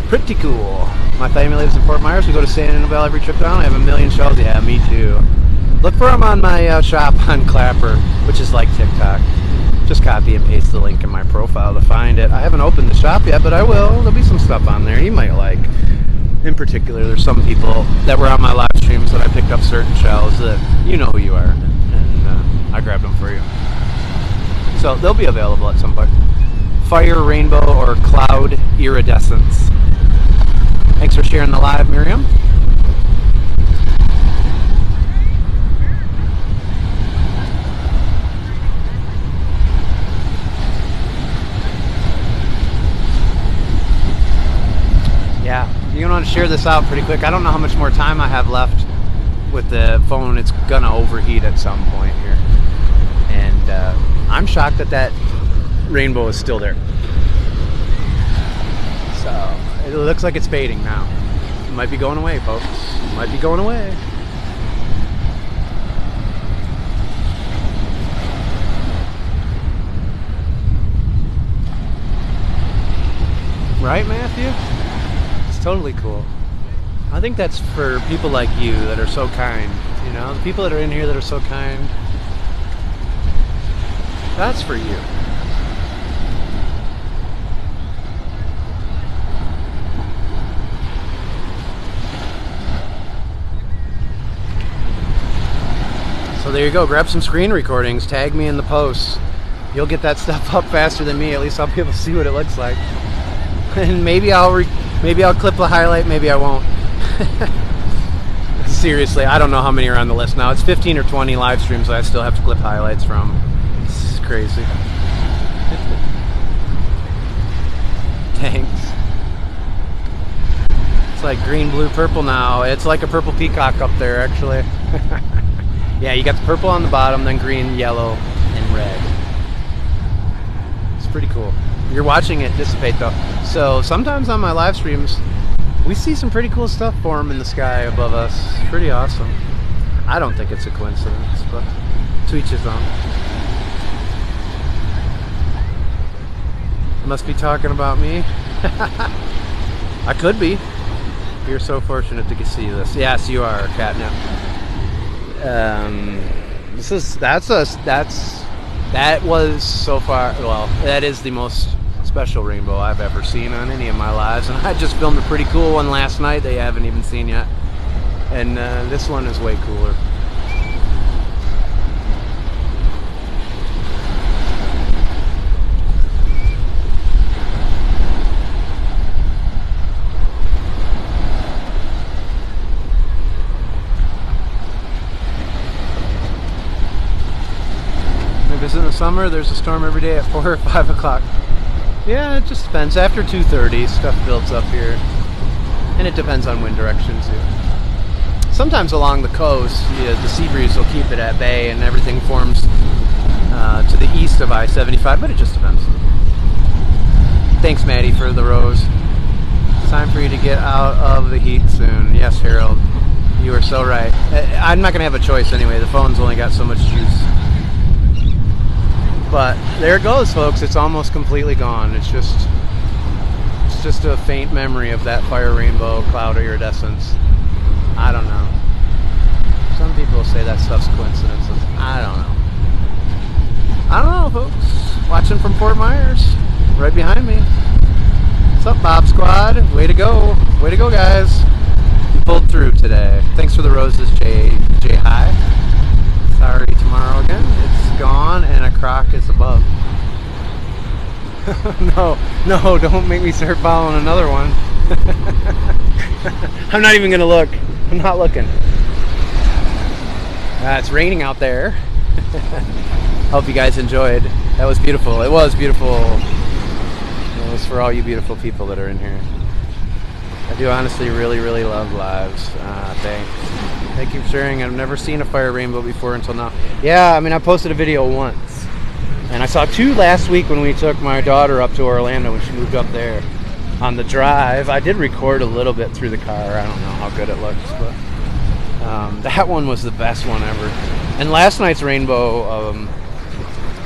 Pretty cool. My family lives in Fort Myers. We go to Sanibel every trip down. I have a million shows. Yeah, me too. Look for them on my shop on Clapper, which is like TikTok. Just copy and paste the link in my profile to find it. I haven't opened the shop yet, but I will. There'll be some stuff on there you might like. In particular, there's some people that were on my live streams that I picked up certain shells that you know who you are, and I grabbed them for you. So they'll be available at some point. Fire rainbow or cloud iridescence. Thanks for sharing the live, Miriam. Yeah, you're gonna want to share this out pretty quick. I don't know how much more time I have left with the phone. It's gonna overheat at some point here, and I'm shocked that rainbow is still there. So it looks like it's fading now. It might be going away, folks. It might be going away. Right, Matthew? Totally cool. I think that's for people like you that are so kind. You know, the people that are in here that are so kind. That's for you. So there you go. Grab some screen recordings. Tag me in the posts. You'll get that stuff up faster than me. At least I'll be able to see what it looks like. And maybe I'll clip a highlight, maybe I won't. seriously, I don't know how many are on the list now. It's 15 or 20 live streams I still have to clip highlights from. It's crazy. Thanks. It's like green, blue, purple now. It's like a purple peacock up there, actually. Yeah, you got the purple on the bottom, then green, yellow, and red. It's pretty cool. You're watching it dissipate, though. So sometimes on my live streams, we see some pretty cool stuff form in the sky above us. Pretty awesome. I don't think it's a coincidence, but to each his own. Must be talking about me. I could be. You're so fortunate to see this. Yes, you are, Catnip. That was so far, well, that is the most special rainbow I've ever seen on any of my lives, and I just filmed a pretty cool one last night they haven't even seen yet, and this one is way cooler. Because in the summer, there's a storm every day at 4 or 5 o'clock. Yeah, it just depends. After 2:30, stuff builds up here. And it depends on wind direction, too. Sometimes along the coast, the sea breeze will keep it at bay and everything forms to the east of I-75, but it just depends. Thanks, Maddie, for the rose. It's time for you to get out of the heat soon. Yes, Harold, you are so right. I'm not going to have a choice anyway. The phone's only got so much juice. But there it goes, folks. It's almost completely gone. It's just a faint memory of that fire rainbow cloud iridescence. I don't know. Some people say that stuff's coincidences. I don't know, folks. Watching from Fort Myers, right behind me. What's up, Bob Squad? Way to go. Way to go, guys. You pulled through today. Thanks for the roses, Jay High. Sorry, tomorrow again. It's gone and a croc is above. No, don't make me start following another one. I'm not even gonna look. I'm not looking. It's raining out there. Hope you guys enjoyed. That was beautiful. It was beautiful. It was for all you beautiful people that are in here. I do honestly really, really love lives. Thanks. Thank you for sharing. I've never seen a fire rainbow before until now. Yeah, I mean, I posted a video once. And I saw 2 last week when we took my daughter up to Orlando when she moved up there on the drive. I did record a little bit through the car. I don't know how good it looks, but that one was the best one ever. And last night's rainbow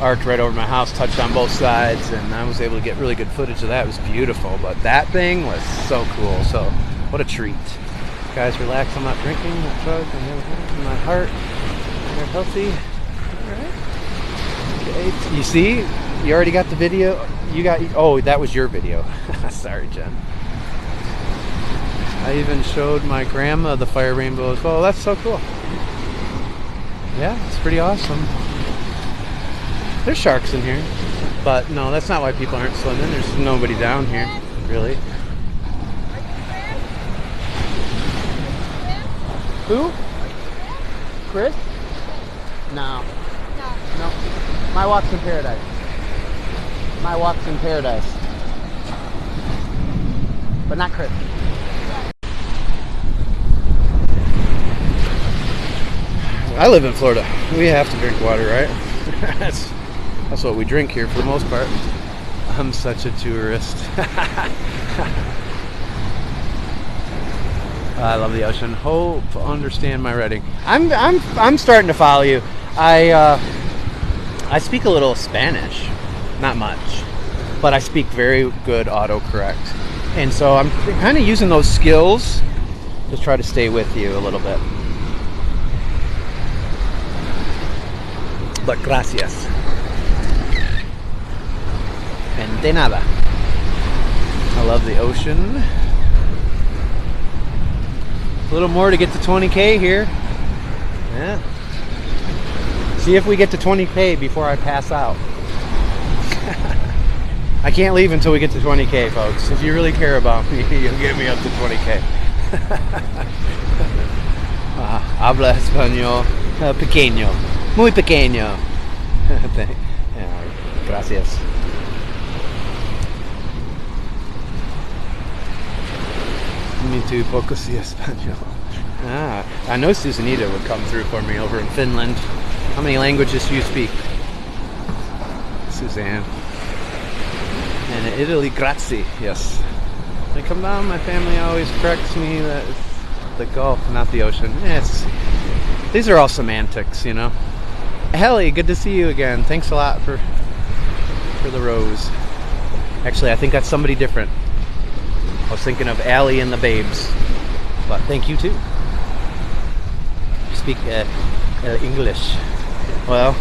arced right over my house, touched on both sides, and I was able to get really good footage of that. It was beautiful, but that thing was so cool. So what a treat. Guys, relax. I'm not drinking. I'm drugged. I'm my heart. They're healthy. All right. Okay. You see? You already got the video. You got. Oh, that was your video. Sorry, Jen. I even showed my grandma the fire rainbow as well. That's so cool. Yeah, it's pretty awesome. There's sharks in here, but no, that's not why people aren't swimming. There's nobody down here, really. Who? Chris? No. No. My walk's in paradise. My walk's in paradise. But not Chris. I live in Florida. We have to drink water, right? That's what we drink here for the most part. I'm such a tourist. I love the ocean. Hope understand my writing. I'm starting to follow you. I speak a little Spanish, not much, but I speak very good autocorrect, and so I'm kind of using those skills to try to stay with you a little bit. But gracias. And de nada. I love the ocean. A little more to get to 20K here. Yeah. See if we get to 20K before I pass out. I can't leave until we get to 20K, folks. If you really care about me, you'll get me up to 20K. Habla español pequeño. Muy pequeño. Gracias. Me too, poco si español. I know Susanita would come through for me over in Finland. How many languages do you speak? Suzanne. And in Italy, grazie. Yes. When I come down, my family always corrects me that it's the Gulf, not the ocean. These are all semantics, you know. Helly, good to see you again. Thanks a lot for the rose. Actually, I think that's somebody different. I was thinking of Allie and the Babes, but thank you too. Speak English. Well,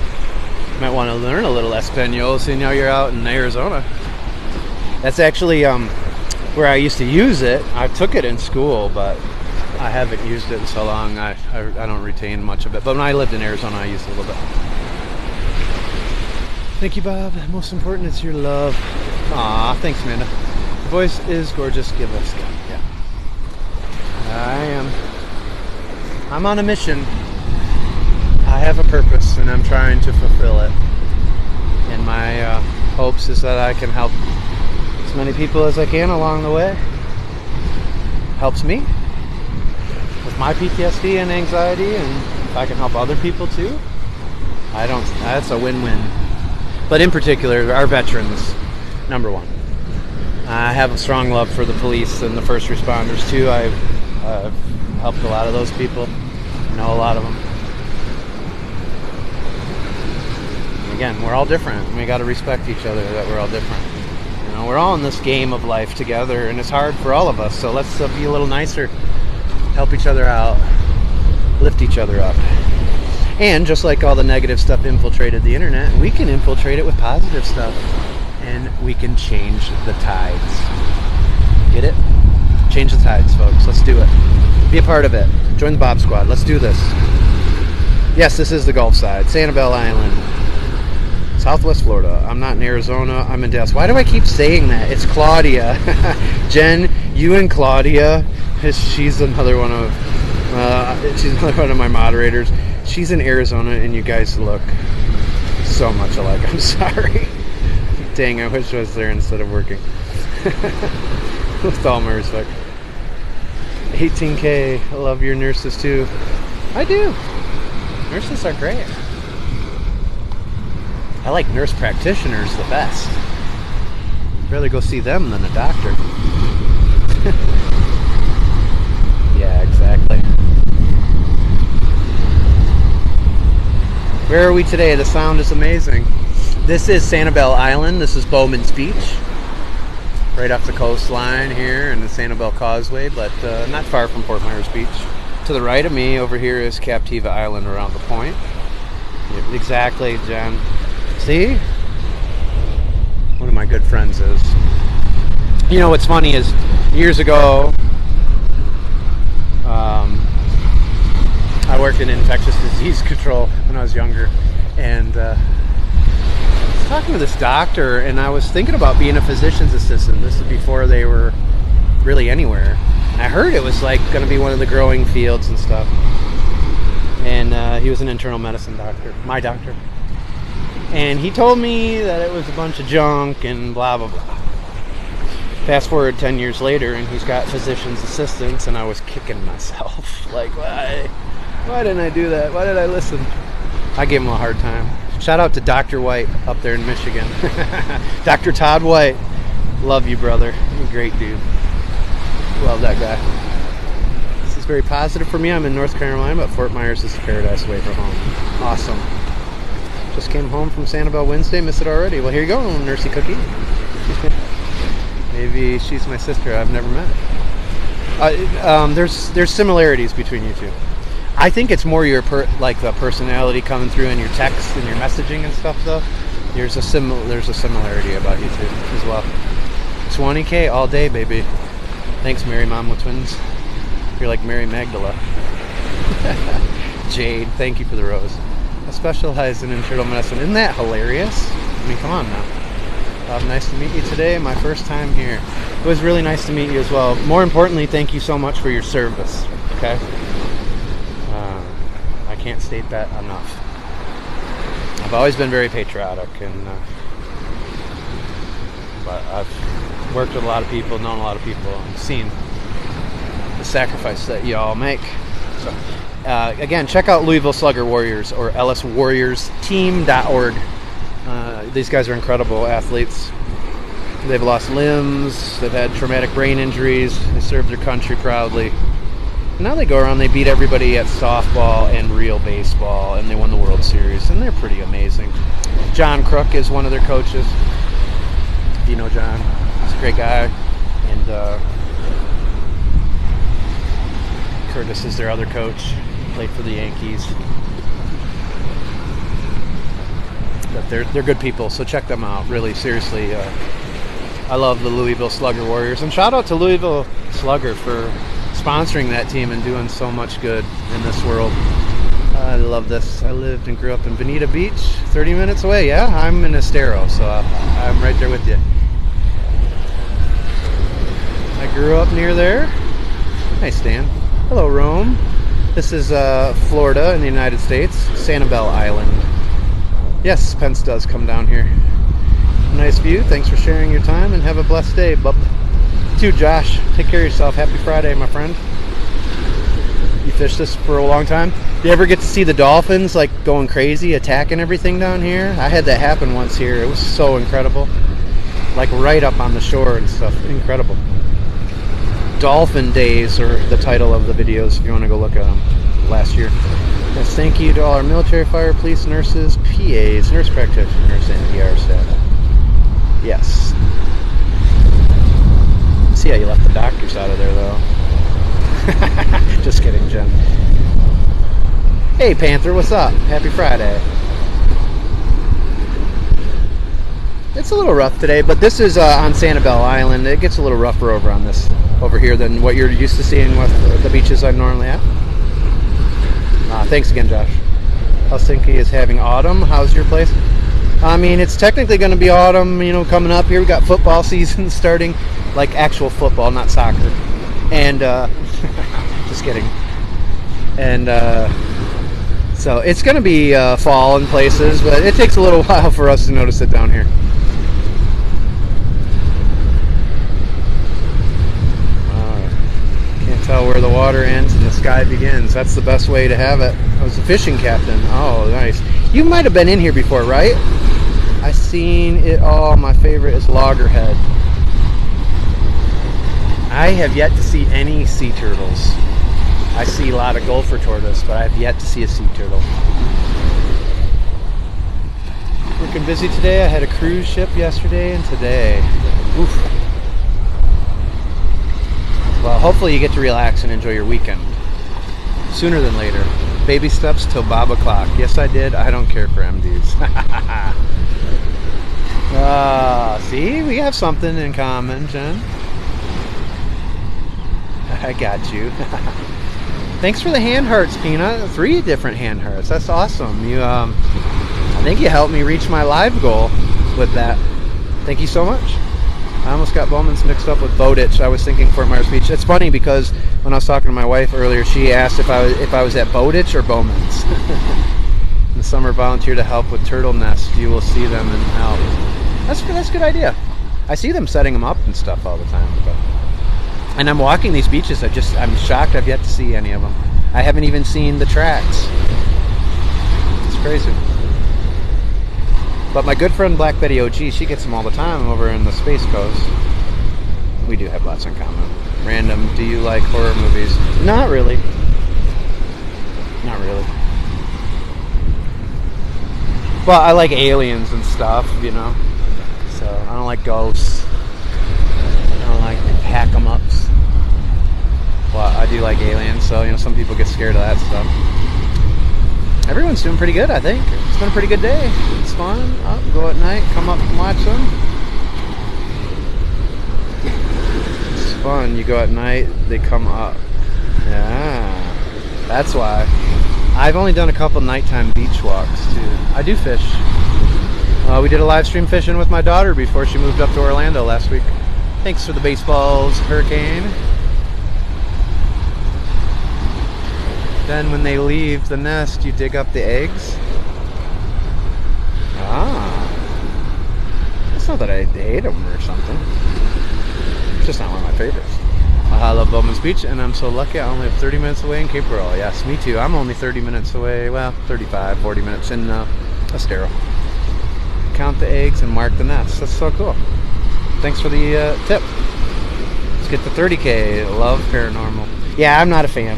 you might want to learn a little Espanol, seeing how you're out in Arizona. That's actually where I used to use it. I took it in school, but I haven't used it in so long. I don't retain much of it. But when I lived in Arizona, I used it a little bit. Thank you, Bob. Most important, it's your love. Aw, thanks, Amanda. Your voice is gorgeous. Give us. Yeah. I'm on a mission. I have a purpose, and I'm trying to fulfill it. And my hopes is that I can help as many people as I can along the way. Helps me with my PTSD and anxiety, and if I can help other people too, that's a win-win. But in particular, our veterans, number one. I have a strong love for the police and the first responders too. I've helped a lot of those people. I know a lot of them. And again, we're all different. We got to respect each other that we're all different. You know, we're all in this game of life together, and it's hard for all of us. So let's be a little nicer, help each other out, lift each other up. And just like all the negative stuff infiltrated the internet, we can infiltrate it with positive stuff. And we can change the tides. Get it? Change the tides, folks. Let's do it. Be a part of it. Join the Bob Squad. Let's do this. Yes, this is the Gulf side. Sanibel Island. Southwest Florida. I'm not in Arizona. I'm in Dallas. Why do I keep saying that? It's Claudia. Jen, you and Claudia. She's another one of my moderators. She's in Arizona, and you guys look so much alike. I'm sorry. Dang, I wish I was there instead of working. With all my respect. 18K. I love your nurses too. I do. Nurses are great. I like nurse practitioners the best. I'd rather go see them than a doctor. Yeah, exactly. Where are we today? The sound is amazing. This is Sanibel Island. This is Bowman's Beach. Right off the coastline here in the Sanibel Causeway, but not far from Fort Myers Beach. To the right of me over here is Captiva Island around the point. Yeah, exactly, Jen. See? One of my good friends is. You know what's funny is years ago, I worked in infectious disease control when I was younger, and I was talking to this doctor, and I was thinking about being a physician's assistant. This is before they were really anywhere. I heard it was like going to be one of the growing fields and stuff. And he was an internal medicine doctor, my doctor. And he told me that it was a bunch of junk and blah, blah, blah. Fast forward 10 years later, and he's got physician's assistants, and I was kicking myself. Like, why didn't I do that? Why did I listen? I gave him a hard time. Shout out to Dr. White up there in Michigan. Dr. Todd White. Love you, brother. You're a great dude. Love that guy. This is very positive for me. I'm in North Carolina, but Fort Myers is paradise away from home. Awesome. Just came home from Sanibel Wednesday. Miss it already. Well, here you go, Nursey Cookie. Maybe she's my sister. I've never met her. There's similarities between you two. I think it's more your the personality coming through in your text and your messaging and stuff, though. There's a similarity about you two as well. 20K all day, baby. Thanks, Mary Mama Twins. You're like Mary Magdala. Jade, thank you for the rose. I specialize in internal medicine. Isn't that hilarious? I mean, come on now. Nice to meet you today. My first time here. It was really nice to meet you as well. More importantly, thank you so much for your service. Okay. can't state that enough. I've always been very patriotic, and but I've worked with a lot of people, known a lot of people, and seen the sacrifice that you all make. So, again, check out Louisville Slugger Warriors or lswarriorsteam.org. These guys are incredible athletes. They've lost limbs, they've had traumatic brain injuries, they serve their country proudly. And now they go around, they beat everybody at softball and real baseball, and they won the World Series, and they're pretty amazing. John Crook is one of their coaches. You know John, he's a great guy. And Curtis is their other coach, played for the Yankees. But they're good people, so check them out, really, seriously. I love the Louisville Slugger Warriors, and shout out to Louisville Slugger for sponsoring that team and doing so much good in this world. I love this. I lived and grew up in Bonita Beach, 30 minutes away. Yeah, I'm in Estero, so I'm right there with you. I grew up near there. Nice, Dan. Hello, Rome. This is Florida in the United States, Sanibel Island. Yes, Pence does come down here. Nice view. Thanks for sharing your time, and have a blessed day, bub. You too, Josh. Take care of yourself. Happy Friday, my friend. You fished this for a long time? Do you ever get to see the dolphins like going crazy, attacking everything down here? I had that happen once here. It was so incredible. Like right up on the shore and stuff. Incredible. Dolphin Days are the title of the videos if you want to go look at them. Last year. Yes, thank you to all our military, fire, police, nurses, PAs, nurse practitioners, and ER staff. Yes. See how you left the doctors out of there, though. Just kidding, Jen. Hey, Panther, what's up? Happy Friday. It's a little rough today, but this is on Sanibel Island. It gets a little rougher over here than what you're used to seeing with the beaches I'm normally at. Thanks again, Josh. Helsinki is having autumn. How's your place? I mean, it's technically going to be autumn, coming up here. We got football season starting, like actual football, not soccer. And, just kidding. And, so it's going to be fall in places, but it takes a little while for us to notice it down here. Tell where the water ends and the sky begins. That's the best way to have it. I was a fishing captain. Oh, nice. You might have been in here before, right? I seen it all. My favorite is loggerhead. I have yet to see any sea turtles. I see a lot of gopher tortoise, but I have yet to see a sea turtle. Working busy today. I had a cruise ship yesterday and today. Oof. Well, hopefully you get to relax and enjoy your weekend. Sooner than later. Baby steps till Bob o'clock. Yes, I did. I don't care for MDs. See? We have something in common, Jen. I got you. Thanks for the hand hearts, Peanut. 3 different hand hearts. That's awesome. You, I think you helped me reach my live goal with that. Thank you so much. I almost got Bowman's mixed up with Bowditch. I was thinking Fort Myers Beach. It's funny because when I was talking to my wife earlier, she asked if I was at Bowditch or Bowman's. In the summer, volunteer to help with turtle nests. You will see them and help. That's a good idea. I see them setting them up and stuff all the time. And I'm walking these beaches. I'm shocked I've yet to see any of them. I haven't even seen the tracks. It's crazy. But my good friend Black Betty OG, she gets them all the time over in the Space Coast. We do have lots in common. Random, do you like horror movies? Not really. Not really. Well, I like aliens and stuff, So, I don't like ghosts. I don't like hack-em-ups. Well, I do like aliens, so, some people get scared of that stuff. Everyone's doing pretty good, I think. It's been a pretty good day. It's fun. Go at night, come up and watch them. It's fun. You go at night, they come up. Yeah, that's why. I've only done a couple nighttime beach walks, too. I do fish. We did a live stream fishing with my daughter before she moved up to Orlando last week. Thanks for the baseballs, Hurricane. Then when they leave the nest, you dig up the eggs. Ah. It's not that I hate them or something. It's just not one of my favorites. I love Bowman's Beach, and I'm so lucky I only live 30 minutes away in Cape Coral. Yes, me too. I'm only 30 minutes away, well, 35, 40 minutes in Estero. Count the eggs and mark the nests. That's so cool. Thanks for the tip. Let's get to 30K. Love paranormal. Yeah, I'm not a fan.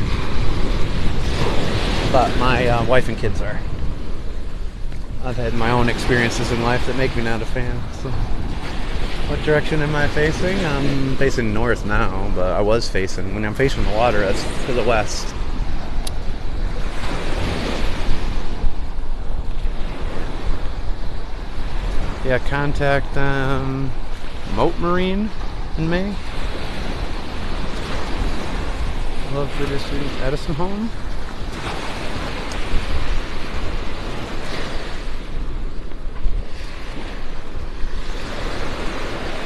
But my wife and kids are. I've had my own experiences in life that make me not a fan. So, what direction am I facing? I'm facing north now, but I was facing, when I'm facing the water, that's to the west. Yeah, contact Moat Marine in May. Love British Edison Home.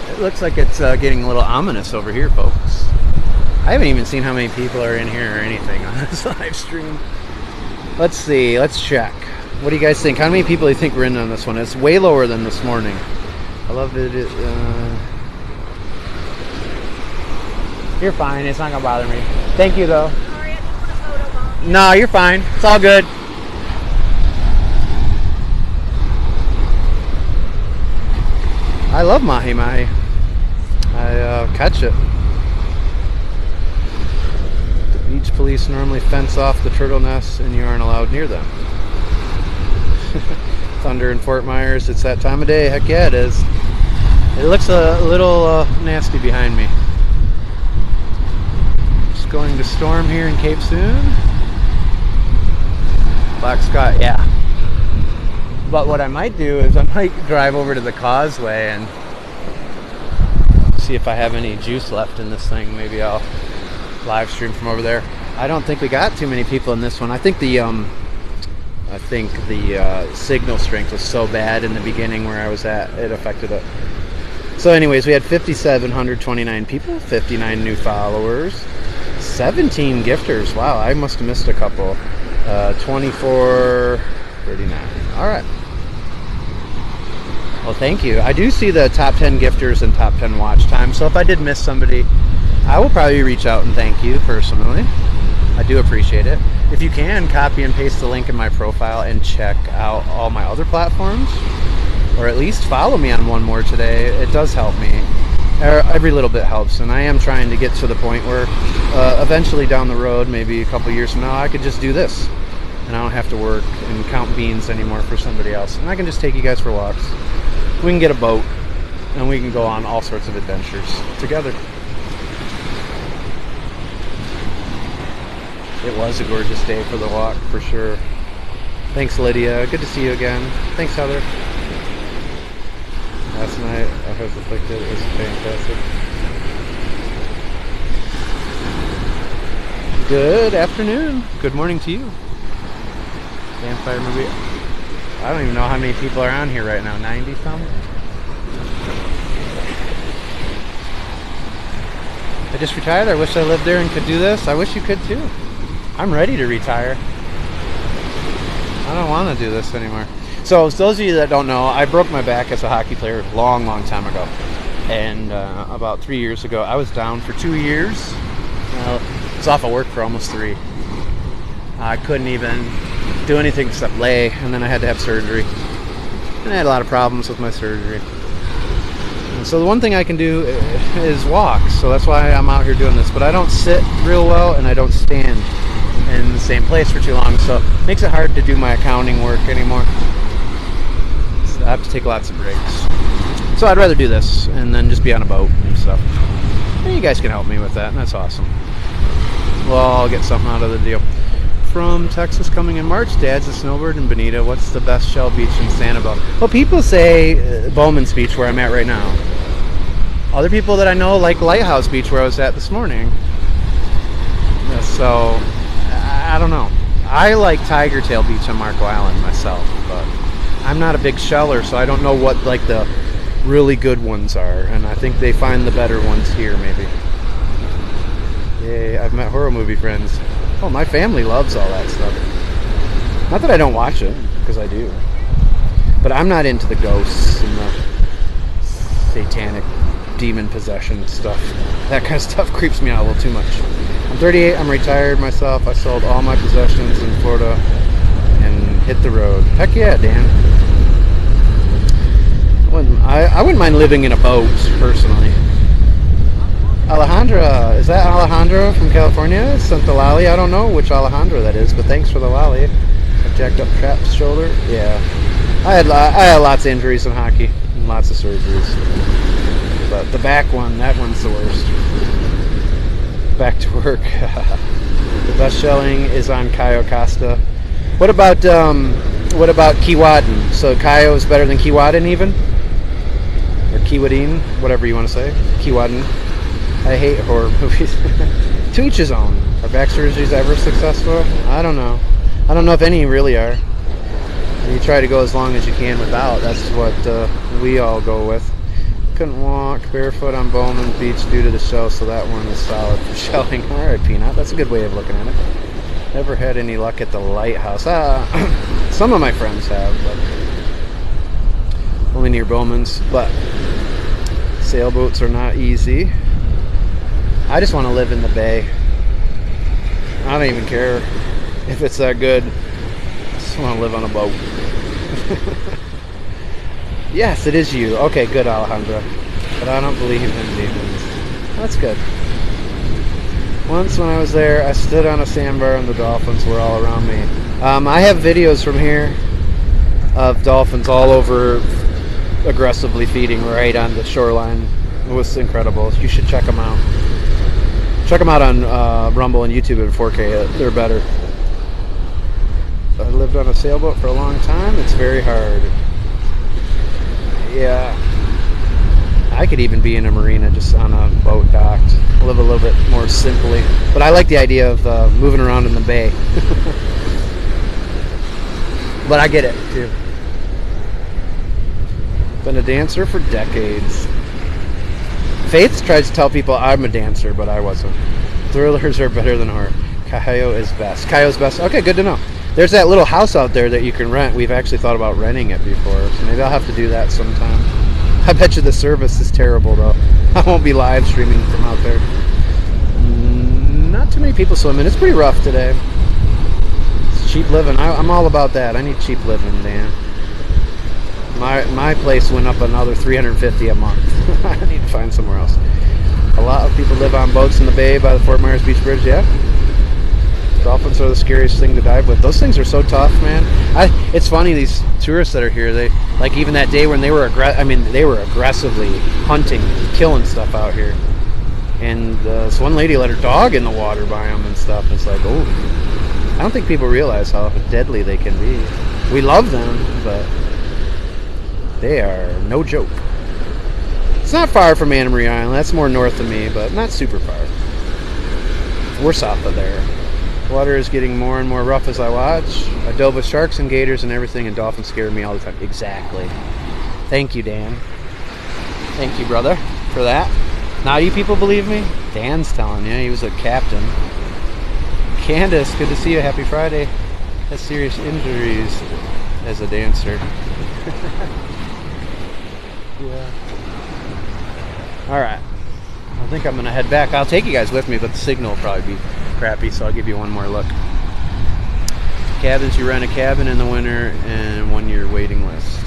It looks like it's getting a little ominous over here, folks. I haven't even seen how many people are in here or anything on this live stream. Let's see, let's check. What do you guys think? How many people do you think we're in on this one? It's way lower than this morning. I love it. You're fine. It's not going to bother me. Thank you, though. Sorry, I just want a photo, Mom. No, you're fine. It's all good. I love mahi-mahi. I catch it. The beach police normally fence off the turtle nests and you aren't allowed near them. Thunder in Fort Myers, it's that time of day. Heck yeah, it is. It looks a little nasty behind me. It's going to storm here in Cape soon. Black sky, yeah. But what I might do is I might drive over to the causeway and see if I have any juice left in this thing. Maybe I'll live stream from over there. I don't think we got too many people in this one. I think the signal strength was so bad in the beginning where I was at, it affected it. So anyways, we had 5,729 people, 59 new followers, 17 gifters. Wow, I must have missed a couple. 2439. All right. Well, thank you. I do see the top 10 gifters and top 10 watch time. So if I did miss somebody, I will probably reach out and thank you personally. I do appreciate it. If you can, copy and paste the link in my profile and check out all my other platforms, or at least follow me on one more today. It does help me. Every little bit helps, and I am trying to get to the point where eventually down the road, maybe a couple years from now, I could just do this, and I don't have to work and count beans anymore for somebody else, and I can just take you guys for walks. We can get a boat, and we can go on all sorts of adventures together. It was a gorgeous day for the walk, for sure. Thanks, Lydia. Good to see you again. Thanks, Heather. Last night, I was afflicted. It was fantastic. Good afternoon. Good morning to you. Vampire movie. I don't even know how many people are on here right now. 90 some? I just retired. I wish I lived there and could do this. I wish you could too. I'm ready to retire. I don't want to do this anymore. So, those of you that don't know, I broke my back as a hockey player a long, long time ago. And about 3 years ago, I was down for 2 years. I was off of work for almost 3. I couldn't even do anything except lay, and then I had to have surgery. And I had a lot of problems with my surgery. And so the one thing I can do is walk, so that's why I'm out here doing this. But I don't sit real well, and I don't stand in the same place for too long, so it makes it hard to do my accounting work anymore. So I have to take lots of breaks. So I'd rather do this and then just be on a boat and stuff. And you guys can help me with that, and that's awesome. Well, I'll get something out of the deal. From Texas coming in March, Dad's a snowbird in Bonita. What's the best shell beach in Sanibel? Well, people say Bowman's Beach, where I'm at right now. Other people that I know like Lighthouse Beach, where I was at this morning. So, I don't know. I like Tiger Tail Beach on Marco Island myself, but I'm not a big sheller, so I don't know what like the really good ones are, and I think they find the better ones here, maybe. Yay, I've met horror movie friends. Oh, my family loves all that stuff. Not that I don't watch it, because I do. But I'm not into the ghosts and the satanic demon possession stuff. That kind of stuff creeps me out a little too much. I'm 38, I'm retired myself. I sold all my possessions in Florida and hit the road. Heck yeah, Dan. I wouldn't mind living in a boat, personally. Alejandra, is that Alejandra from California? Sent the lolly. I don't know which Alejandra that is, but thanks for the lolly. A jacked up trap's shoulder. Yeah, I had lots of injuries in hockey and lots of surgeries. But the back one, that one's the worst. Back to work. The best shelling is on Cayo Costa. What about Keewatin? So Cayo is better than Keewatin even? Or Keewadin, whatever you want to say. Keewatin. I hate horror movies. To each his own. Are back surgeries ever successful? I don't know. I don't know if any really are. You try to go as long as you can without. That's what we all go with. Couldn't walk barefoot on Bowman Beach due to the shell, so that one is solid for shelling. Alright, Peanut. That's a good way of looking at it. Never had any luck at the lighthouse. Some of my friends have, but only near Bowman's. But sailboats are not easy. I just want to live in the bay. I don't even care if it's that good. I just want to live on a boat. Yes, it is you. Okay, good, Alejandra. But I don't believe in demons. That's good. Once when I was there, I stood on a sandbar and the dolphins were all around me. I have videos from here of dolphins all over aggressively feeding right on the shoreline. It was incredible. You should check them out. Check them out on Rumble and YouTube in 4K. They're better. I lived on a sailboat for a long time. It's very hard. Yeah. I could even be in a marina just on a boat docked. Live a little bit more simply. But I like the idea of moving around in the bay. But I get it, too. Been a dancer for decades. Faith tries to tell people I'm a dancer, but I wasn't. Thrillers are better than horror. Cayo is best. Cayo's best. Okay, good to know. There's that little house out there that you can rent. We've actually thought about renting it before, so maybe I'll have to do that sometime. I bet you the service is terrible, though. I won't be live streaming from out there. Not too many people swimming. It's pretty rough today. It's cheap living. I'm all about that. I need cheap living, Dan. My place went up another $350 a month. I need to find somewhere else. A lot of people live on boats in the bay by the Fort Myers Beach Bridge. Yeah. Dolphins are the scariest thing to dive with. Those things are so tough, man. It's funny, these tourists that are here, they like even that day when they were aggressively hunting, killing stuff out here. And this one lady let her dog in the water by them and stuff. It's like, oh, I don't think people realize how deadly they can be. We love them, but they are no joke. It's not far from Anna Maria Island. That's more north of me, but not super far. We're south of there. Water is getting more and more rough as I watch. I dove with sharks and gators and everything, and dolphins scare me all the time. Exactly. Thank you, Dan. Thank you, brother, for that. Now you people believe me? Dan's telling you. He was a captain. Candace, good to see you. Happy Friday. Has serious injuries as a dancer. Yeah. Alright. I think I'm going to head back. I'll take you guys with me, but the signal will probably be crappy, so I'll give you one more look. Cabins, you rent a cabin in the winter and 1 year waiting list.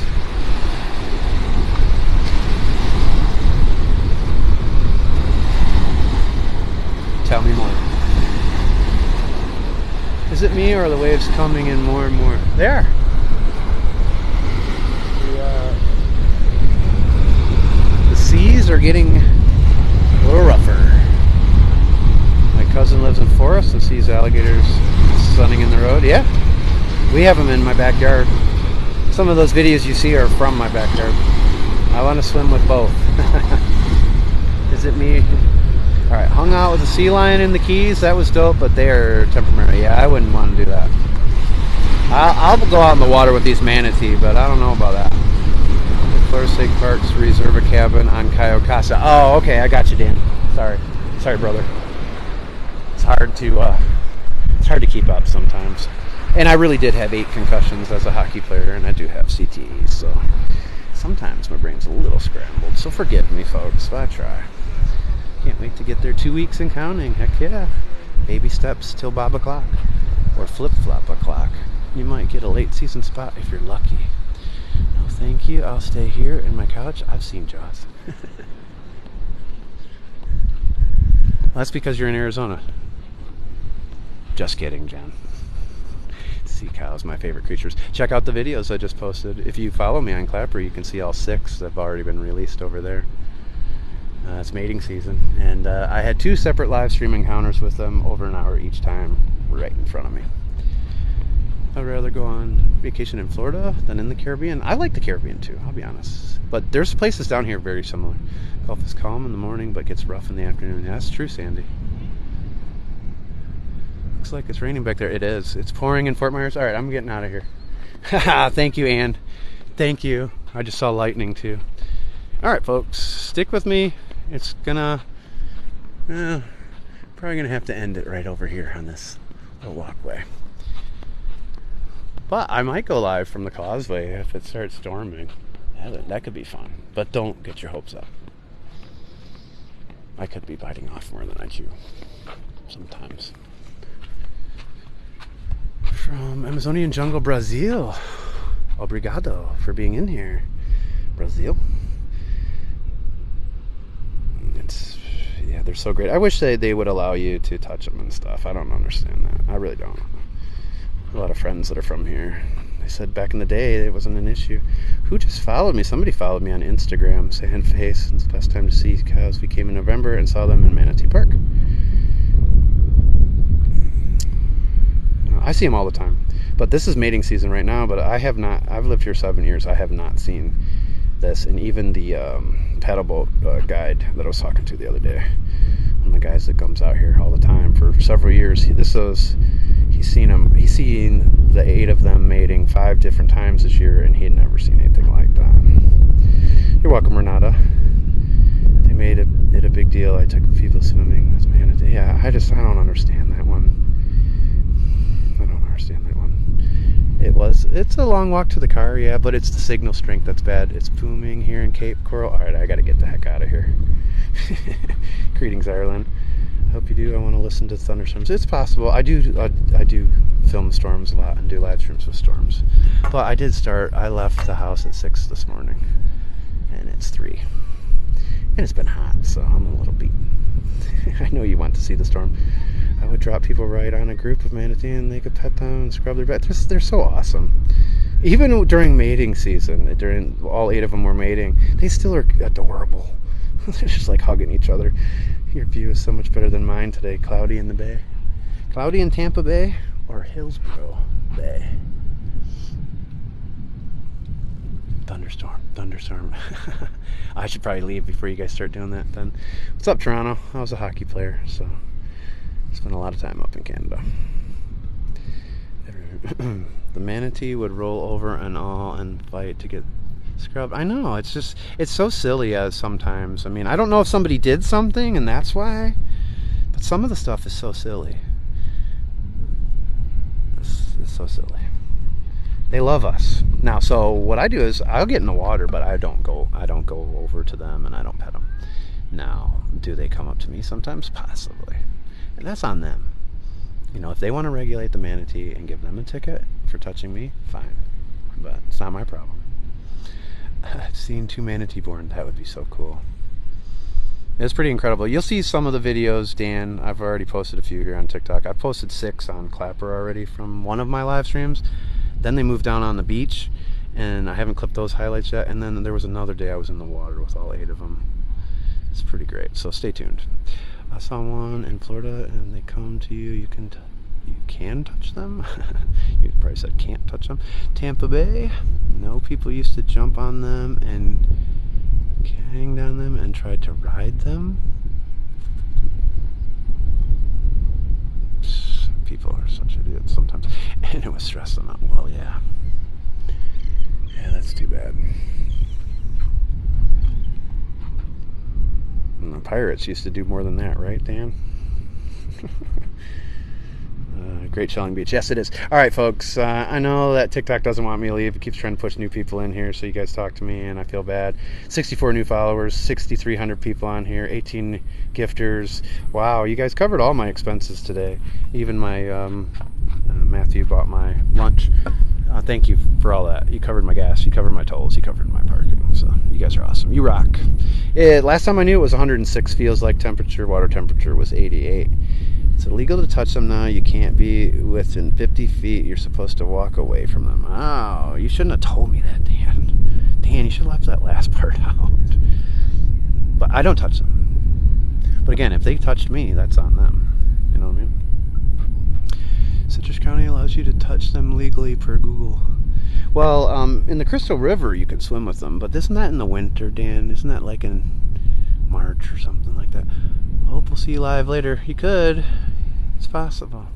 Tell me more. Is it me or are the waves coming in more and more? They are. The seas are getting a little rougher. My cousin lives in Forest and sees alligators sunning in the road. Yeah, we have them in my backyard. Some of those videos you see are from my backyard. I want to swim with both. Is it me? Alright, hung out with a sea lion in the Keys. That was dope, but they are temperamental. Yeah, I wouldn't want to do that. I'll go out in the water with these manatee, but I don't know about that. Florida State Parks reserve a cabin on Cayo Casa. Oh, okay, I got you, Dan. Sorry, brother. It's hard to hard to keep up sometimes. And I really did have 8 concussions as a hockey player, and I do have CTE, so sometimes my brain's a little scrambled. So forgive me, folks, but I try. Can't wait to get there. 2 weeks and counting. Heck yeah. Baby steps till Bob o'clock. Or flip-flop o'clock. You might get a late season spot if you're lucky. No, thank you. I'll stay here in my couch. I've seen Jaws. That's because you're in Arizona. Just kidding, Jen. Sea cows, my favorite creatures. Check out the videos I just posted. If you follow me on Clapper, you can see all 6 that have already been released over there. It's mating season, and I had 2 separate live stream encounters with them over an hour each time, right in front of me. I'd rather go on vacation in Florida than in the Caribbean. I like the Caribbean too, I'll be honest. But there's places down here very similar. Gulf is calm in the morning, but gets rough in the afternoon. Yeah, that's true, Sandy. Looks like it's raining back there. It is. It's pouring in Fort Myers. All right, I'm getting out of here. Thank you, Ann. Thank you. I just saw lightning too. All right, folks, stick with me. It's gonna probably gonna have to end it right over here on this little walkway. But I might go live from the causeway if it starts storming. That could be fun. But don't get your hopes up. I could be biting off more than I chew sometimes. From Amazonian Jungle, Brazil. Obrigado for being in here. Brazil. Yeah, they're so great. I wish they would allow you to touch them and stuff. I don't understand that. I really don't. A lot of friends that are from here. They said back in the day it wasn't an issue. Who just followed me? Somebody followed me on Instagram. Sand face. It's the best time to see cows. We came in November and saw them in Manatee Park. I see them all the time. But this is mating season right now, but I have not. I've lived here 7 years. I have not seen this. And even the paddle boat guide that I was talking to the other day, one of the guys that comes out here all the time for several years, he's seen the 8 of them mating 5 different times this year, and he had never seen anything like that. You're welcome, Renata. They made it a big deal. I took people swimming. That's manatee. Yeah, I don't understand that one. I don't understand that one. It's a long walk to the car, yeah, but it's the signal strength that's bad. It's booming here in Cape Coral. All right, I got to get the heck out of here. Greetings, Ireland. I hope you do. I want to listen to thunderstorms. It's possible. I do film storms a lot and do live streams with storms. But I left the house at 6 this morning, and it's 3. And it's been hot, so I'm a little beat. I know you want to see the storm. I would drop people right on a group of manatee and they could pet them and scrub their back. They're so awesome. Even during mating season, during all 8 of them were mating, they still are adorable. They're just like hugging each other. Your view is so much better than mine today. Cloudy in the bay. Cloudy in Tampa Bay or Hillsborough Bay. Thunderstorm. I should probably leave before you guys start doing that then. What's up, Toronto? I was a hockey player, so I spent a lot of time up in Canada. The manatee would roll over and all and fight to get scrubbed. I know, it's so silly as sometimes. I mean, I don't know if somebody did something and that's why, but some of the stuff is so silly. It's so silly. They love us. Now, so what I do is I'll get in the water, but I don't go over to them and I don't pet them. Now, do they come up to me sometimes? Possibly. And that's on them. You know, if they want to regulate the manatee and give them a ticket for touching me, fine. But it's not my problem. I've seen 2 manatee born. That would be so cool. It's pretty incredible. You'll see some of the videos, Dan. I've already posted a few here on TikTok. I've posted 6 on Clapper already from one of my live streams. Then they moved down on the beach, and I haven't clipped those highlights yet. And then there was another day I was in the water with all 8 of them. It's pretty great, so stay tuned. I saw one in Florida, and they come to you. You can touch them. You probably said can't touch them. Tampa Bay. No, people used to jump on them and hang down them and tried to ride them. People are such idiots sometimes, and it would stress them out. Well, yeah, that's too bad. And the pirates used to do more than that, right, Dan? Great Shelling Beach. Yes, it is. All right, folks. I know that TikTok doesn't want me to leave. It keeps trying to push new people in here, so you guys talk to me, and I feel bad. 64 new followers, 6,300 people on here, 18 gifters. Wow, you guys covered all my expenses today. Even my Matthew bought my lunch. Thank you for all that. You covered my gas, you covered my tolls, you covered my parking. So you guys are awesome. You rock. Last time I knew it was 106 feels like temperature. Water temperature was 88. It's illegal to touch them now. You can't be within 50 feet. You're supposed to walk away from them. Oh, you shouldn't have told me that, Dan. Dan, you should have left that last part out. But I don't touch them. But again, if they touched me, that's on them. You know what I mean? Citrus County allows you to touch them legally per Google. Well, in the Crystal River you can swim with them, but isn't that in the winter, Dan? Isn't that like in March or something like that? Hope we'll see you live later. You could. It's possible.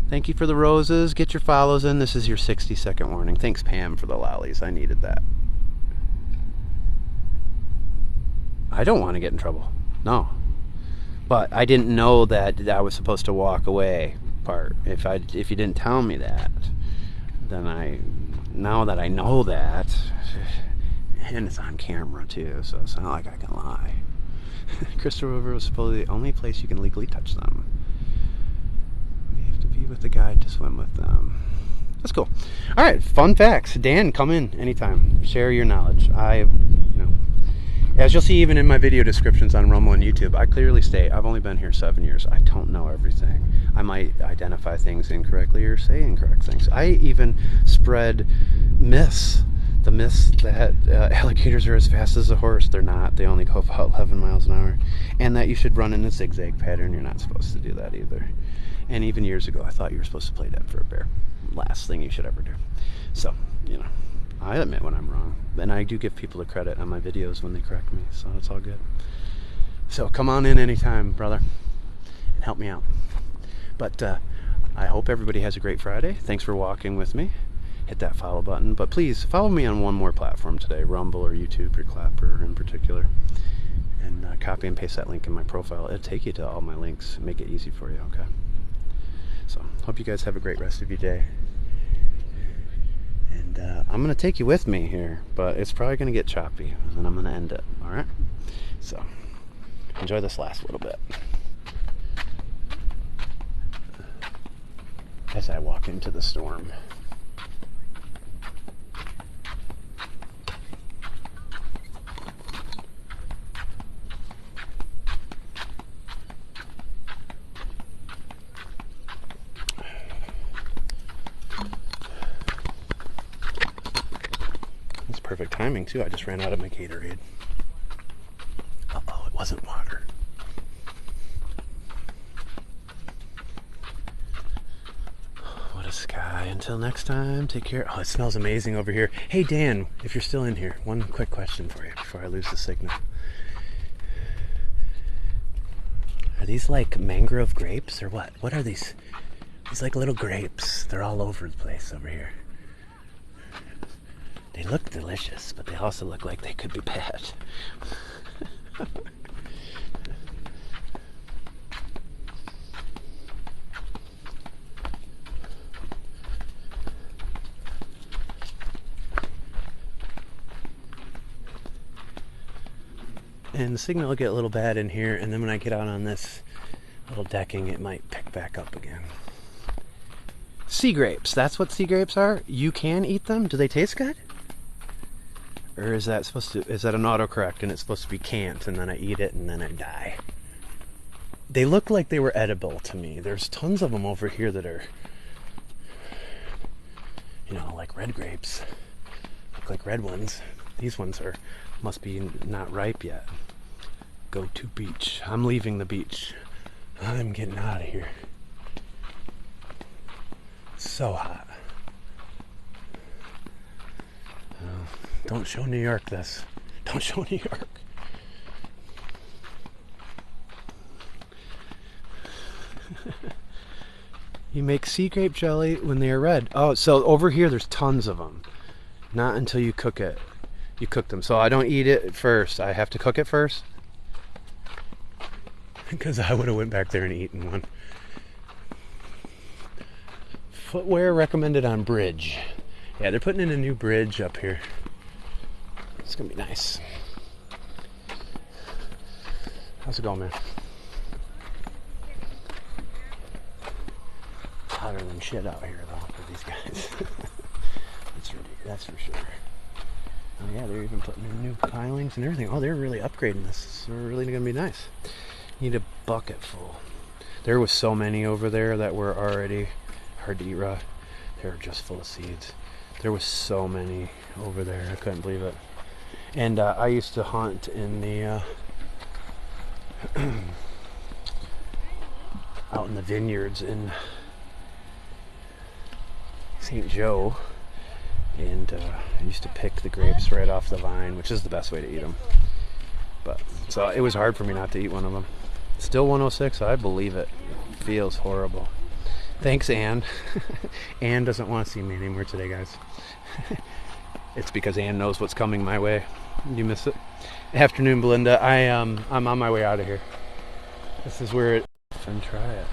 Thank you for the roses. Get your follows in. This is your 60-second warning. Thanks, Pam, for the lollies. I needed that. I don't want to get in trouble. No. But I didn't know that I was supposed to walk away part. If you didn't tell me that, then now that I know that, and it's on camera too, so it's not like I can lie. Crystal River was supposedly the only place you can legally touch them. You have to be with the guide to swim with them. That's cool. All right, fun facts. Dan, come in anytime. Share your knowledge. As you'll see even in my video descriptions on Rumble and YouTube, I clearly state I've only been here 7 years. I don't know everything. I might identify things incorrectly or say incorrect things. I even spread myths. The myths that alligators are as fast as a horse. They're not. They only go about 11 miles an hour. And that you should run in a zigzag pattern. You're not supposed to do that either. And even years ago, I thought you were supposed to play dead for a bear. Last thing you should ever do. So, I admit when I'm wrong. And I do give people the credit on my videos when they correct me. So it's all good. So come on in anytime, brother. And help me out. But I hope everybody has a great Friday. Thanks for walking with me. Hit that follow button. But please follow me on one more platform today. Rumble or YouTube or Clapper in particular. And copy and paste that link in my profile. It'll take you to all my links. Make it easy for you, okay? So hope you guys have a great rest of your day. And I'm going to take you with me here, but it's probably going to get choppy, and I'm going to end it, all right? So, enjoy this last little bit. As I walk into the storm. Perfect timing too. I just ran out of my Gatorade. Uh-oh, it wasn't water. What a sky. Until next time, take care. Oh, it smells amazing over here. Hey Dan, if you're still in here, one quick question for you before I lose the signal. Are these like mangrove grapes or what? What are these? These like little grapes. They're all over the place over here. They look delicious, but they also look like they could be bad. And the signal will get a little bad in here, and then when I get out on this little decking, it might pick back up again. Sea grapes, that's what sea grapes are? You can eat them? Do they taste good? Or is that an autocorrect and it's supposed to be can't, and then I eat it and then I die? They look like they were edible to me. There's tons of them over here that are, like red grapes. Look like red ones. These ones must be not ripe yet. Go to beach. I'm leaving the beach. I'm getting out of here. It's so hot. Don't show New York this. Don't show New York. You make sea grape jelly when they are red. Oh, so over here there's tons of them. Not until you cook it. You cook them. So I don't eat it first. I have to cook it first. Because I would have went back there and eaten one. Footwear recommended on bridge. Yeah, they're putting in a new bridge up here. It's gonna be nice. How's it going, man? It's hotter than shit out here, though, for these guys. That's for sure. Oh yeah, they're even putting in new pilings and everything. Oh, they're really upgrading this. It's really gonna be nice. Need a bucket full. There was so many over there that were already hard to eat raw. They were just full of seeds. There was so many over there. I couldn't believe it. And I used to hunt in the out in the vineyards in St. Joe, and I used to pick the grapes right off the vine, which is the best way to eat them. But so it was hard for me not to eat one of them. Still 106, I believe it. Feels horrible. Thanks, Anne. Anne doesn't want to see me anymore today, guys. It's because Anne knows what's coming my way. You miss it. Afternoon, Belinda. I'm on my way out of here. This is where it. And try it.